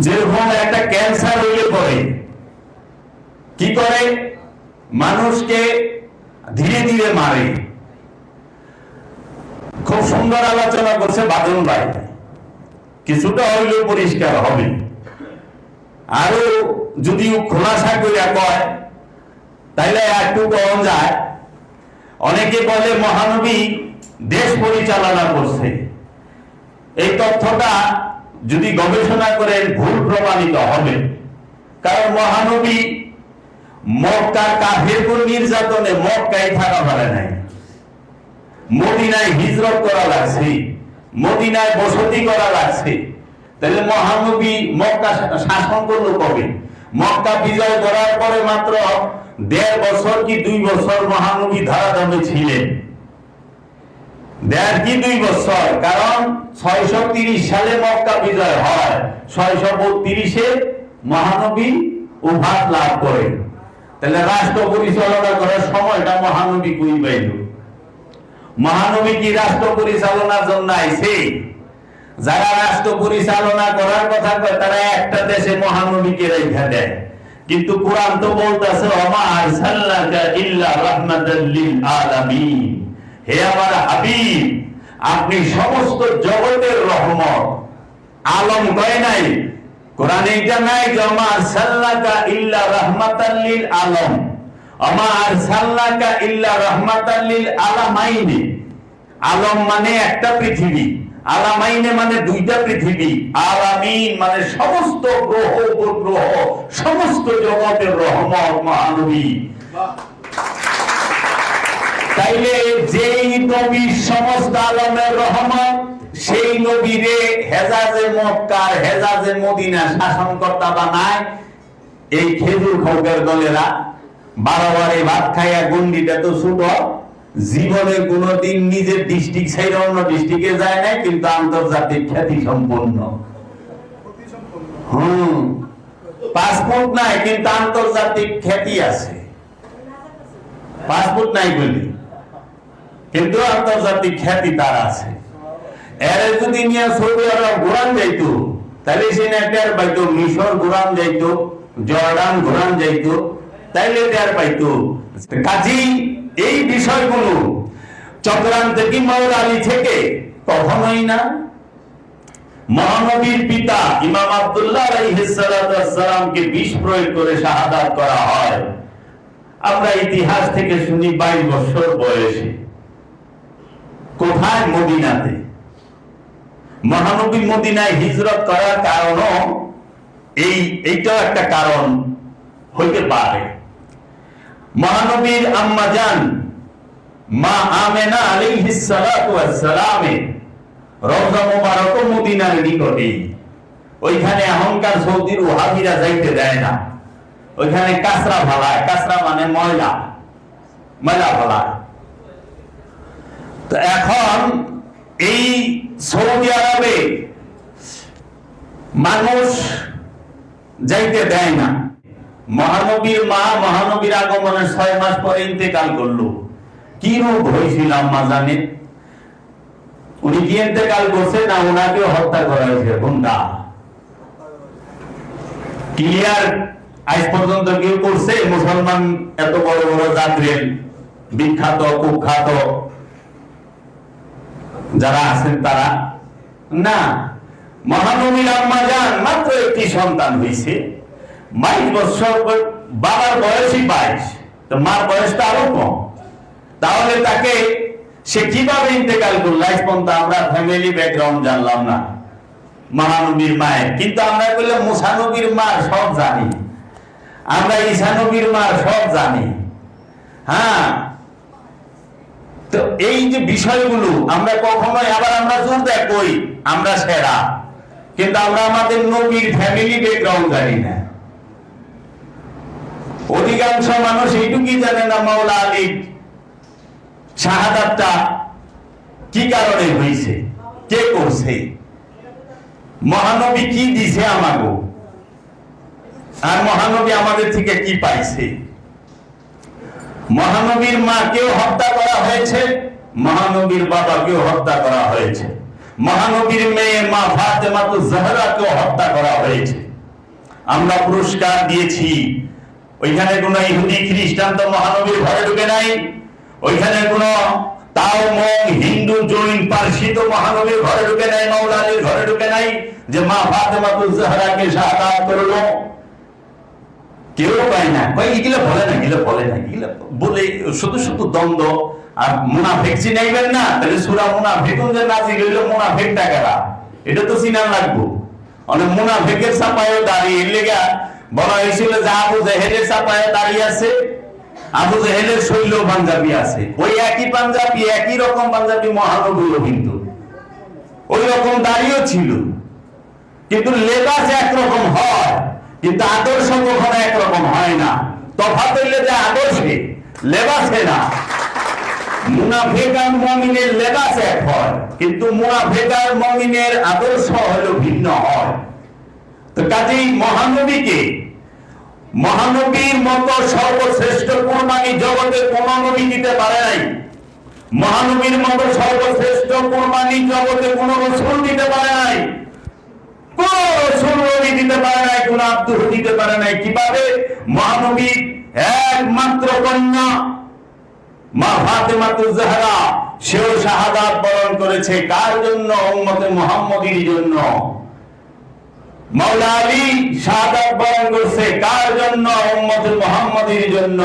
যেরকম একটা ক্যান্সার হইলে পরে কি করে? মানুষকে ধীরে ধীরে মারে। খুব সুন্দর আলোচনা করছে বাদন ভাই, কিছুটা হইলেও পরিষ্কার হবে। আরো যদি খোলাসা করে কয় তাইলে একটু কম যায়। অনেকে বলে মহানবী দেশ পরিচালনা করছে। এই তথ্যটা যদি গবেষণা করেন ভুল প্রমাণিত হবে, কারণ মহানবী মক্কার কাফেরদের নির্যাতনে মক্কায় থাকা পারে নাই, মদিনায় হিজরত করা লাগছে, মদিনায় বসতি করা লাগছে। তাহলে মহানবী মক্কা শাসন করলো কবে? মক্কা বিজয় করার পরে মাত্র 1.5 বছর কি 2 বছর মহানবী ধারাধামে ছিলেন। 1.5 কি 2 বছর, কারণ 630 সালে মক্কা বিজয় হয়, 632-এ মহানবী উভাত লাভ করেন। তাহলে রাষ্ট্র পরিচালনা করার সময়টা মহানবী কই পাইল? মহানবী কি রাষ্ট্র পরিচালনার জন্য আইছে? যারা রাষ্ট্র পরিচালনা করার কথা কয় তারা একটা দেশে মহানবীকে রেখা দেয়, কিন্তু কোরআন তো বলতেছে ওমা আরসালনাকা ইল্লা রাহমাতাল লিল আলামিন। হে আমার হাবিব, আপনি সমস্ত জগতের রহমত। আলম কয় নাই, কোরআনে এটা নাই যে ওমা আরসালনাকা ইল্লা রাহমাতাল লিল আলম, ওমা আরসালনাকা ইল্লা রাহমাতাল লিল আলামাইন। আলম মানে একটা পৃথিবী, আলামাইনে মানে 2টা পৃথিবী, আলামিন মানে সমস্ত গ্রহ উপগ্রহ, সমস্ত জগতের রহমত মহানবী। তাইলে যেই নবী সমস্ত আলমের রহমত, সেই নবীরে হেজাজে মক্কার, হেজাজে মদিনা শাসনকর্তা বানায় এই খেজুর খোকের দলেরা। 12 বারে ভাত খাইয়া গন্ডিটা তো ছোট, জীবনে কোনোদিন নিজের ডিস্ট্রিক্ট ছেড়ে অন্য ডিস্ট্রিক্টে যায় না, কিন্তু আন্তর্জাতিক খ্যাতি সম্পন্ন। পাসপোর্ট নাই কিন্তু আন্তর্জাতিক খ্যাতি আছে। পাসপোর্ট নাই বলি কিন্তু আন্তর্জাতিক খ্যাতি তার আছে। এর যদি নিয়ে সৌদি আরব ঘুরান যাইতো, তাহলে সে নেটার পাইতো, মিশর ঘুরান যাইতো, জর্ডান ঘুরান যাইতো, তাইলে টের পাইতো। কাজী এই বিষয়গুলো চক্রান্ত কি মাওলা আলী থেকে কখনোই না। মহানবীর পিতা ইমাম আব্দুল্লাহ আলাইহিস সালামকে বিষ প্রয়োগ করে শাহাদাত করা হয়। আমরা ইতিহাস থেকে শুনি 22 বছর বয়সে। কোথায়? মদিনাতে। মহানবী মদিনায় হিজরত করার কারণও এইটাও একটা কারণ হইতে পারে। মহানবীর আম্মা জান মা আমেনা আলাইহিস সালাতু ওয়াস সালামের রওজা মুবারক মদিনার নিকটে। ওইখানে অহংকার সৌদির ওহাবিরা যাইতে দেয় না। ওইখানে কাসরা ভালায়, কাসরা মানে ময়লা, ময়লা ভালায়। তো এখন এই সৌদি আরবে মানুষ যাইতে দেয় না। মহানবীর মা মহানবীর আগমনের 6 মাস পরে ইন্তেকাল করলো। কি রোগ হয়েছিল আম্মা জানেন? উনি কি ইন্তেকাল করছে না ওনাকেও হত্যা করা হয়েছে? কোনটা ক্লিয়ার আজ পর্যন্ত কেউ করছে? মুসলমান এত বড় বড় জাতির বিখ্যাত কুখ্যাত যারা আছেন তারা না। মহানবীর আম্মা জান মাত্র একটি সন্তান হয়েছে, 22 বছর। বাবার বয়সই 22, তো মার বয়সটা আরো কম। তাহলে তাকে সে কিভাবে ইন্তেকাল করলো আজ পর্যন্ত আমরা ফ্যামিলি ব্যাকগ্রাউন্ড জানলাম না মহানবীর মায়ের। কিন্তু আমরা বললে মুসা নবীর মা সব জানি, আমরা ঈসা নবীর মা সব জানি। হ্যাঁ, তো এই যে বিষয়গুলো আমরা কখনোই, আবার আমরা জোর দেখই আমরা সেরা, কিন্তু আমরা আমাদের নবীর ফ্যামিলি ব্যাকগ্রাউন্ড জানি না। অধিকাংশ মানুষ এইটুকুই জানে না মাওলা আলীর শাহাদাতটা কি কারণে হয়েছে, কে করছে, মহানবী কি দিছে আমাগো, আর মহানবী আমাদের থেকে কি পাইছে। মহানবীর মাকেও হত্যা করা হয়েছে, মহানবীর বাবাকেও হত্যা করা হয়েছে, মহানবীর মেয়ে মা ফাতেমাতুজ জাহরাকেও হত্যা করা হয়েছে। আমরা পুরস্কার দিয়েছি। ওইখানে কোন ইহুদি খ্রিস্টান তো মহানবীর ঘরে ঢুকে নাই। ওইখানে কোন তাও হিন্দু জৈন পারসি তো মহানবীর ঘরে ঢুকে নাই, মাওলা আলীর ঘরে ঢুকে নাই যে মা ফাতেমাতুজ জাহরাকে শাহাদাত করলো। কেউ পায় না, এগুলো বলে না, এগুলো বলে না, এগুলো বলে শুধু শুধু দ্বন্দ্ব। আর মুনাফিক চিনাইবেন না, তাহলে সূরা মুনাফিকুন যে নাজিল হইল, মুনাফিক টাকারা এটা তো চিনার লাগবো। অনেক মুনাফিকের ছাপায়ও দাঁড়িয়ে লেগা বলা হয়েছিল যে আবু জেহেলের ছাপায় দাঁড়িয়ে আছে, আবু জেহেলের শৈল পাঞ্জাবি আছে। ওই একই পাঞ্জাবি, একই রকম পাঞ্জাবি মহানবীও কিন্তু ওই রকম দাঁড়িয়েও ছিল, কিন্তু লেবাস একরকম হয়, কিন্তু আদর্শ কখনো একরকম হয় না। তফাৎ হইলে যে আদর্শে, লেবাসে না। মুনাফিক আর মুমিনের লেবাস এক হয়, কিন্তু মুনাফিক আর মুমিনের আদর্শ হলো ভিন্ন হয়। তো কাজেই মহানবীকে, মহানবীর মতো সর্বশ্রেষ্ঠ কুরবানি জগতে কোন নবী দিতে পারে নাই। মহানবীর মতো সর্বশ্রেষ্ঠ কুরবানি জগতে কোন রাসূল দিতে পারে নাই, কোন রাসূল নবী দিতে পারে নাই, কোন আব্দুল দিতে পারে নাই। কিভাবে? মহানবীর একমাত্র কন্যা মা ফাতেমাতুজ জাহরা, সেও শাহাদাত বরণ করেছে। কার জন্য? উম্মতে মুহাম্মদীর জন্য। মাওলা আলী শাহাদাত বরণ করছে কার জন্য? উম্মতে মুহাম্মদীর জন্য।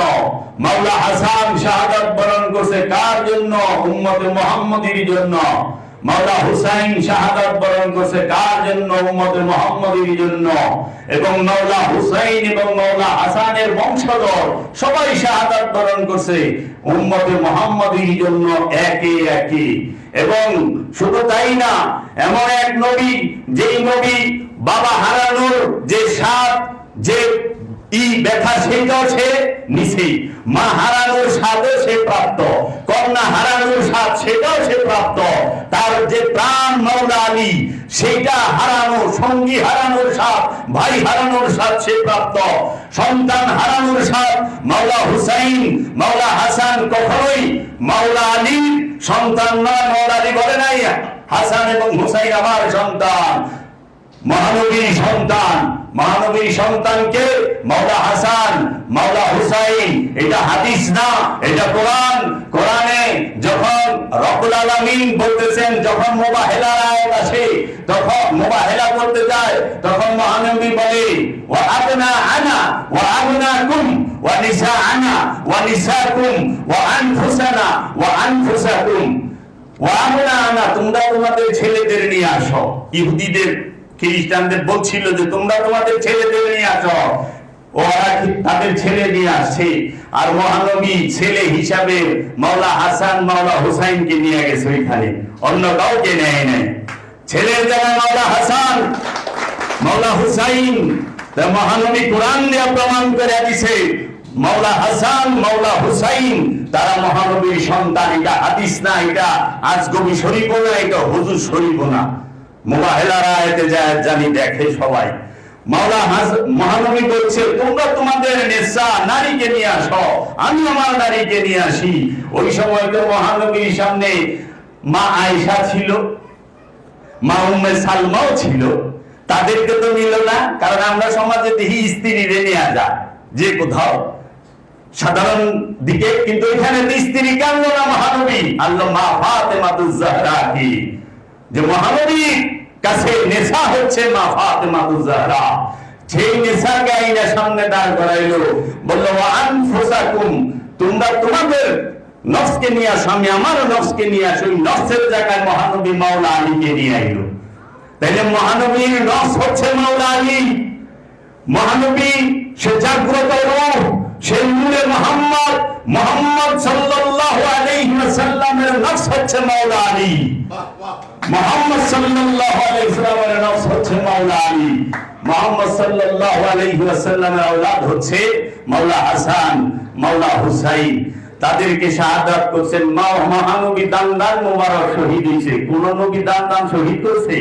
মাওলা হাসান শাহাদাত বরণ করছে কার জন্য? উম্মতে মুহাম্মদীর জন্য। মাওলা হুসাইন শাহাদাত বরণ করছে কার জন্য? উম্মতে মুহাম্মদীর জন্য। এবং মাওলা হুসাইন এবং মাওলা হাসানের বংশধর সবাই শাহাদাত বরণ করছে উম্মতে মুহাম্মদীর জন্য একে একে। এবং শুধু তাই না, এমন এক নবী, যেই নবী বাবা হারানোর যে স্বাদ, যে ব্যথা, সেইটাও সে নিছে, মা হারানোর স্বাদও সে প্রাপ্ত। কন্যা হারানোর স্বাদ সেটাও সে প্রাপ্ত, তার যে প্রাণ মাওলা আলী সেটা হারানো, সঙ্গী হারানোর স্বাদ, ভাই হারানোর স্বাদ সে প্রাপ্ত, সন্তান হারানোর স্বাদ মাওলা হুসাইন মাওলা হাসান কখনোই মাওলা আলীর সন্তান নয়। মাওলা আলী বলে নাই হাসান এবং হুসাইন আমার সন্তান, মহানবীর সন্তান। মহানবীর সন্তানকে মাওলা হাসান মাওলা হুসাইন, এটা হাদিস না, এটা কোরআন। কোরআনে যখন রব্বুল আলামিন বলতেছেন, যখন মুবাহেলার আয়াত আসে, তখন মুবাহেলা করতে যায়, তখন মহানবী বলে ওয়া আবনা আনা ওয়া আবনাকুম ওয়া নিসাআনা ওয়া নিসাকুম ওয়া আনফুসানা ওয়া আনফুসাকুম ওয়া আবনা আনা, তোমরা তোমাদের ছেলেদের নিয়ে আসো। ইহুদিদের খ্রিস্টানদের বলছিল যে তোমরা তোমাদের ছেলেদের নিয়ে আসো, ওরা তাদের ছেলে নিয়ে আসছে। আর মহানবী ছেলে হিসাবে মাওলা হাসান মাওলা হুসাইনকে নিয়ে গেছে ওইখানে, অন্য কাউকে নেয় নাই। ছেলের জায়গায় মাওলা হাসান মাওলা হুসাইন, মহানবী কোরআন দিয়ে প্রমাণ করে দিছে মাওলা হাসান মাওলা হুসাইন তারা মহানবীর সন্তান। এটা হাদিস না, এটা আজগবি শরীফও না, এটা হুজুর শরীফও না। মুবাহেলার আয়াতে যায় জানি দেখে সবাই। মাওলা মহানবী বলছে তোমরা তোমাদের নেশা নারীকে নিয়ে আসো, আমি আমার নারীকে নিয়ে আসি। ওই সময় তো মহানবীর সামনে মা আয়েশা ছিল, মা উম্মে সালমাও ছিল, তাদেরকে তো নিল না। কারণ আমরা সমাজে দেখি স্ত্রী নিয়ে যায় যে কোথাও সাধারণ দিকে, কিন্তু এখানে স্ত্রী কেন না মহানবী আল্লাহ মা ফাতেমাতুজ জাহরা কি, যে মহানবীর কাছে নেশা হচ্ছে মা ফাতেমাতুজ জাহরা, সেই নেশাকে আইনা সামনে দাঁড় করাইলো, বলল ওয়া আনফুসাকুম, তোমরা তোমাদের নফসকে নিয়ে আসো, আমি আমার নফসকে নিয়ে আসি। ওই নফসের জায়গায় মহানবী মাওলা আলীকে নিয়ে আইলো। তাইলে মহানবীর নফস হচ্ছে মাওলা আলী। মহানবী সে জাগ্রত রূহ, সেই নূরে মুহাম্মদ, মুহাম্মদ সাল্লাল্লাহু আলাইহি ওয়াসাল্লামের নফস হচ্ছে মাওলা আলী। মুহাম্মদ সাল্লাল্লাহু আলাইহি ওয়াসাল্লামের নফস হচ্ছে মাওলা আলী। মুহাম্মদ সাল্লাল্লাহু আলাইহি ওয়াসাল্লামের আওলাদ হচ্ছে মাওলা হাসান মাওলা হুসাইন। তাদেরকে শাহাদাত করছেন মহানবী, দান মোবারক শহীদ হয়েছে। কোন নবী দান শহীদ করছে?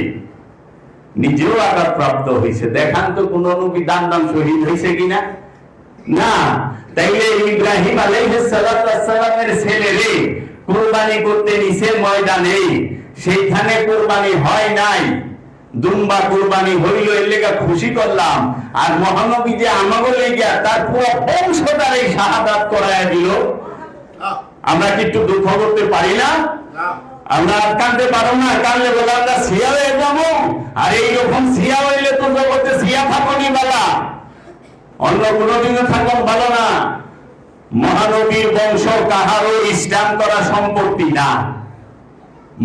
নিজেও আঘাতপ্রাপ্ত হয়েছে। দেখান তো কোন নবী দান শহীদ হয়েছে কিনা? না। তাইলে ইব্রাহিম আলাইহিস সালামের ছেলেরে কুরবানি করতে নিছে ময়দানে, সেইখানে কুরবানি হয় নাই, দুম্বা কুরবানি হইল, এর লেগা খুশি করলাম। আর মহানবী যে আমাকে লেগা তার পুরো বংশটারে শাহাদাত করায় দিল, আমরা কি একটু দুঃখ করতে পারি না? আমরা কাঁদতে পারো না? কাঁদলে বলে আমরা সিয়া হয়ে যাবো। আর এইরকম সিয়া হইলে তো জগতে সিয়া থাকনি বালা, অন্য কোনদিনও থাকুন ভালো না। মহানবীর বংশ কাহারও ইসলাম করা সম্পত্তি না।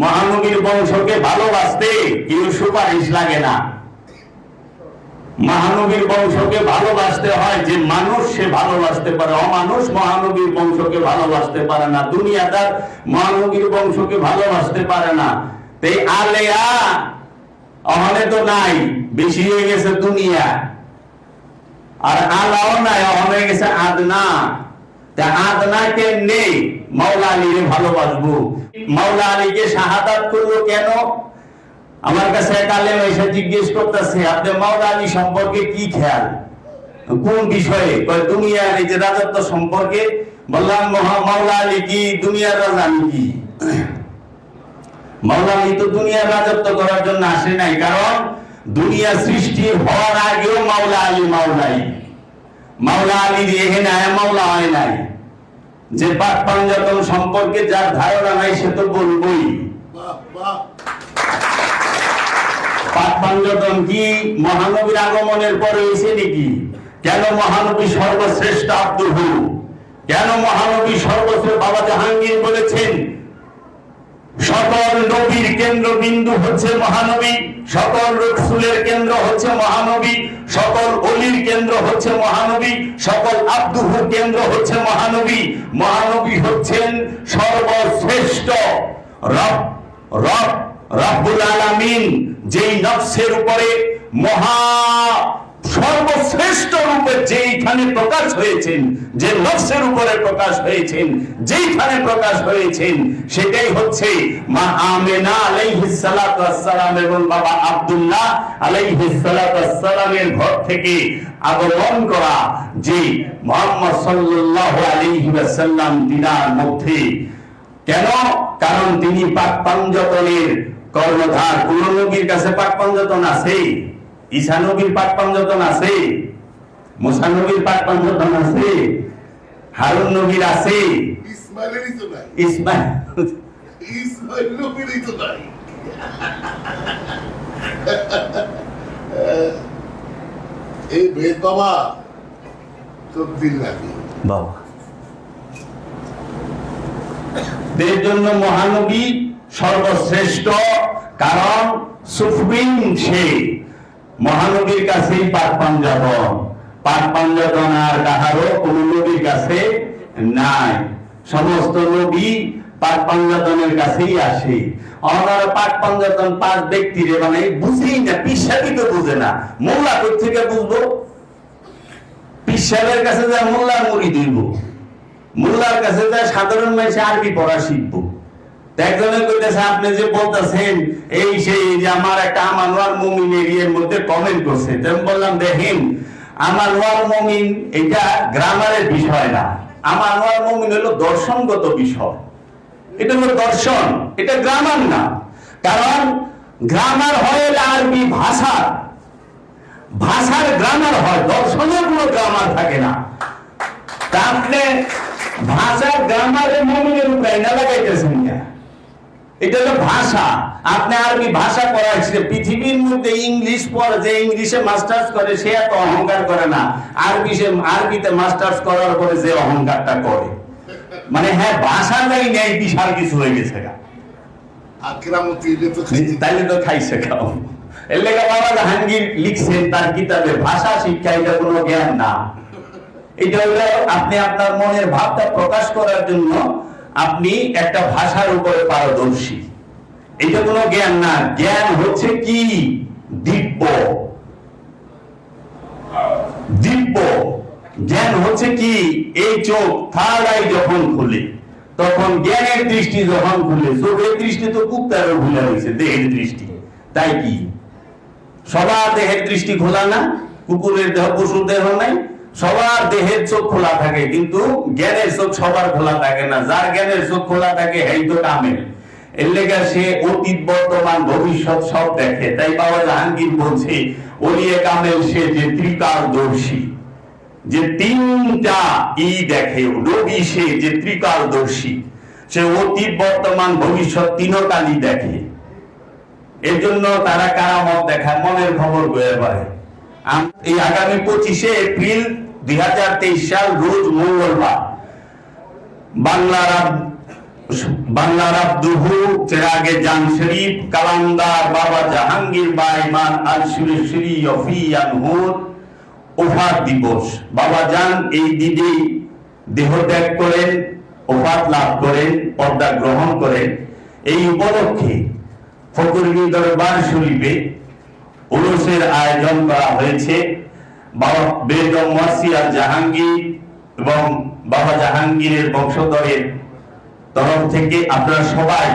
মহানবীর বংশকে ভালোবাসতে কেউ সুপারিশ লাগে না। মহানবীর বংশকে ভালোবাসতে হয় যে মানুষ, সে ভালোবাসতে পারে। অমানুষ মহানবীর বংশকে ভালোবাসতে পারে না। দুনিয়াদার মহানবীর বংশকে ভালোবাসতে পারে না। তাই আলেয়া অহনে তো নাই, বেশি হয়ে গেছে দুনিয়া। আর আলাও নাই, অহন হয়ে গেছে আদনা। তা আদনাকে নেই মাওলা আলীরে ভালোবাসবো। মাওলা আলীকে শাহাদাত করলো কেন? আমার কাছে এক আলেম এসে জিজ্ঞেস করতেছে আপনি মাওলা আলী সম্পর্কে কি খেয়াল, কোন বিষয়ে? দুনিয়ার এই যে রাজত্ব সম্পর্কে। বললাম মাওলা আলী কি দুনিয়ার রাজা নাকি? মাওলা আলী তো দুনিয়ার রাজত্ব করার জন্য আসে নাই, কারণ দুনিয়া সৃষ্টি হওয়ার আগেও মাওলা আলী মাওলাই। মাওলা আলী এখানে মাওলা হয় নাই। যে পাক পাঞ্জাতন সম্পর্কে যার ধারণা নাই সে তো বলবই। পাক পাঞ্জাতন কি মহানবীর আগমনের পরে হয়েছে নাকি? কেন মহানবী সর্বশ্রেষ্ঠ আব্দুহু? কেন মহানবী সর্বশ্রেষ্ঠ? বাবা জাহাঙ্গীর বলেছেন সকল নবীর কেন্দ্রবিন্দু হচ্ছে মহানবী, সকল রাসূলের কেন্দ্র হচ্ছে মহানবী, সকল ওলির কেন্দ্র হচ্ছে মহানবী, সকল আব্দুহুর কেন্দ্র হচ্ছে মহানবী। মহানবী হচ্ছেন সর্বশ্রেষ্ঠ। রব্বুল আলামিন যেই নফসের উপরে মহা সর্বশ্রেষ্ঠ রূপে যেইখানে প্রকাশ হয়েছেন, যে নফসের উপরে প্রকাশ হয়েছেন, যেইখানে প্রকাশ হয়েছেন, সেটাই হচ্ছে মা আমেনা আলাইহিস সালাতু ওয়াস সালাম এবং বাবা আব্দুল্লাহ আলাইহিস সালাতু ওয়াস সালামের ঘর থেকে আগমন করা যে মুহাম্মদ সাল্লাল্লাহু আলাইহি ওয়াসাল্লাম তিনার মধ্যে। কেন? কারণ তিনি পাক পাঞ্জতনের কর্ণধার। কোন নবীর কাছে পাক পাঞ্জতন আছে? ঈসা নবীর পাক পাঞ্জতন আছে? মুসা নবীর পাক পাঞ্জতন আছে? হারুন নবীর আছে? ইসমাইলেরই তো নাই। ইসমাইল নবীরই তো নাই। এই বেদ বাবা তোর দিল নাকি বাবা এর জন্য মহানবী সর্বশ্রেষ্ঠ, কারণ সুফিন সে মহানবীর কাছেই পাক পাঞ্জতন। পাক পাঞ্জতন আর কাহারও কোন নবীর কাছে নাই। সমস্ত নবী পাক পাঞ্জতনের কাছেই আসে। ওনারা পাক পাঞ্জতন পাঁচ ব্যক্তিরে মানে বুঝেই না, পিসাবি তো বুঝে না। মোল্লা কোথা থেকে বুঝবো? পিসাবের কাছে যা মোল্লার মুড়ি দিব, মোল্লার কাছে যা সাধারণ মানুষ আরবি পড়া শিখবো। একজনে কইতেছে আপনি যে বলতেছেন এই সেই যে আমার একটা আমানুয়ার মুমিনের এর মধ্যে কমেন্ট করছে, আমি বললাম দেখেন আমানুয়ার মুমিন এটা গ্রামারের বিষয় না, আমানুয়ার মুমিন হলো দর্শনগত বিষয়। এটা হলো দর্শন, এটা গ্রামার না। কারণ গ্রামার হয় আরবি ভাষা, ভাষার গ্রামার হয়, দর্শনের কোনো গ্রামার থাকে না। তা আপনি ভাষার গ্রামারে মুমিনের উপরে না লাগাইতেছেন না, এটা হলো ভাষা। আপনি আরবি ভাষা পড়াচ্ছেন। পৃথিবীর মধ্যে ইংলিশ পড়ে, যে ইংলিশে মাস্টার্স করে সে এত অহংকার করে না, আরবিতে মাস্টার্স করার পরে যে অহংকারটা করে, মানে হ্যাঁ ভাষা যাই নেই, বিশাল কিছু হয়ে গেছে। তাইলে তো খাইছে খাও। এর লেগে বাবা জাহাঙ্গীর লিখছেন তার কিতাবে ভাষা শিক্ষা এটা কোনো জ্ঞান না। এটা হলো আপনি আপনার মনের ভাবটা প্রকাশ করার জন্য আপনি একটা ভাষার উপরে পারদর্শী, এটা কোনো জ্ঞান না। জ্ঞান হচ্ছে কি? দিব্য। দিব্য জ্ঞান হচ্ছে কি? এই চোখ থার্ড আই যখন খুলে, তখন জ্ঞানের দৃষ্টি যখন খুলে, চোখের দৃষ্টি তো কুত্তারও ভুলে হয়েছে, দেহের দৃষ্টি। তাই কি সবার দেহের দৃষ্টি খোলা না? কুকুরের দেহ, পশুর দেহ নাই, সবার দেহের চোখ খোলা থাকে, কিন্তু জ্ঞানের চোখ সবার খোলা থাকে না। যার জ্ঞানের চোখ খোলা থাকে এই তো কামেল। এর লেগে সে অতীত বর্তমান ভবিষ্যৎ সব দেখে। তাই বাবা জাহাঙ্গীর বলছে ওলিয়ে কামেল সে যে ত্রিকালদর্শী, যে তিনটা ই দেখে। নবী সে যে ত্রিকালদর্শী, সে অতীত বর্তমান ভবিষ্যৎ তিনকালই দেখে। এর জন্য তারা কারামত দেখায়, মনের খবর বয়ে পারে। এই আগামী 25শে এপ্রিল 2023 সাল রোজ মঙ্গলবার বাংলার আব্দুহু চেরাগে জান শরীফ কালান্দার বাবা জাহাঙ্গীর বাইমান আল সুরেশ্বরী ইয়ফিয়ানহুর ওফাত দিবস। বাবা জান এই দিনে দেহ ত্যাগ করেন, ওফাত লাভ করেন, পর্দা গ্রহণ করেন। এই উপলক্ষে ফকরুল দরবার শরীফে উরুসের আয়োজন করা হয়েছে। বাবা বেগম মাসিয়া জাহাঙ্গীর এবং বাবা জাহাঙ্গীরের বংশধরের তরফ থেকে আপনারা সবাই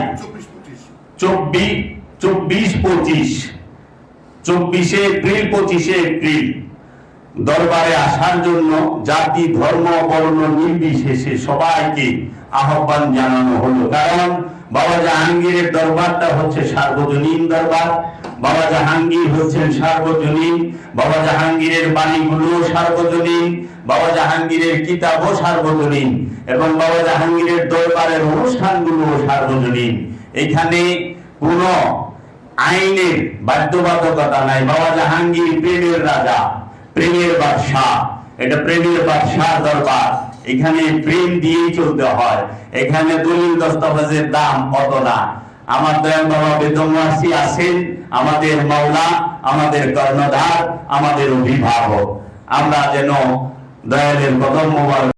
24শে এপ্রিল 25শে এপ্রিল দরবারে আসার জন্য জাতি ধর্ম বর্ণ নির্বিশেষে সবাইকে আহ্বান জানানো হলো। কারণ বাবা জাহাঙ্গীরের দরবারটা হচ্ছে সার্বজনীন দরবার। বাবা জাহাঙ্গীর হচ্ছেন সার্বজনীন। বাবা জাহাঙ্গীরের বাণীগুলো সার্বজনীন, বাবা জাহাঙ্গীরের কিতাবও সার্বজনীন এবং বাবা জাহাঙ্গীরের দরবারের অনুষ্ঠানগুলো সার্বজনীন। এখানে কোন আইনের বাধ্যবাধকতা নাই। বাবা জাহাঙ্গীর প্রেমের রাজা, প্রেমের বাদশাহ। এটা প্রেমের বাদশাহ দরবার। এখানে প্রেম দিয়েই চলতে হয়। এখানে দলিল দস্তাবেজের দাম অত না। আমার দয়াল বাবা বেদমওয়াসী আছেন, আমাদের মাওলা, আমাদের কর্ণধার, আমাদের অভিভাবক। আমরা যেন দয়ালের কদম মোবারক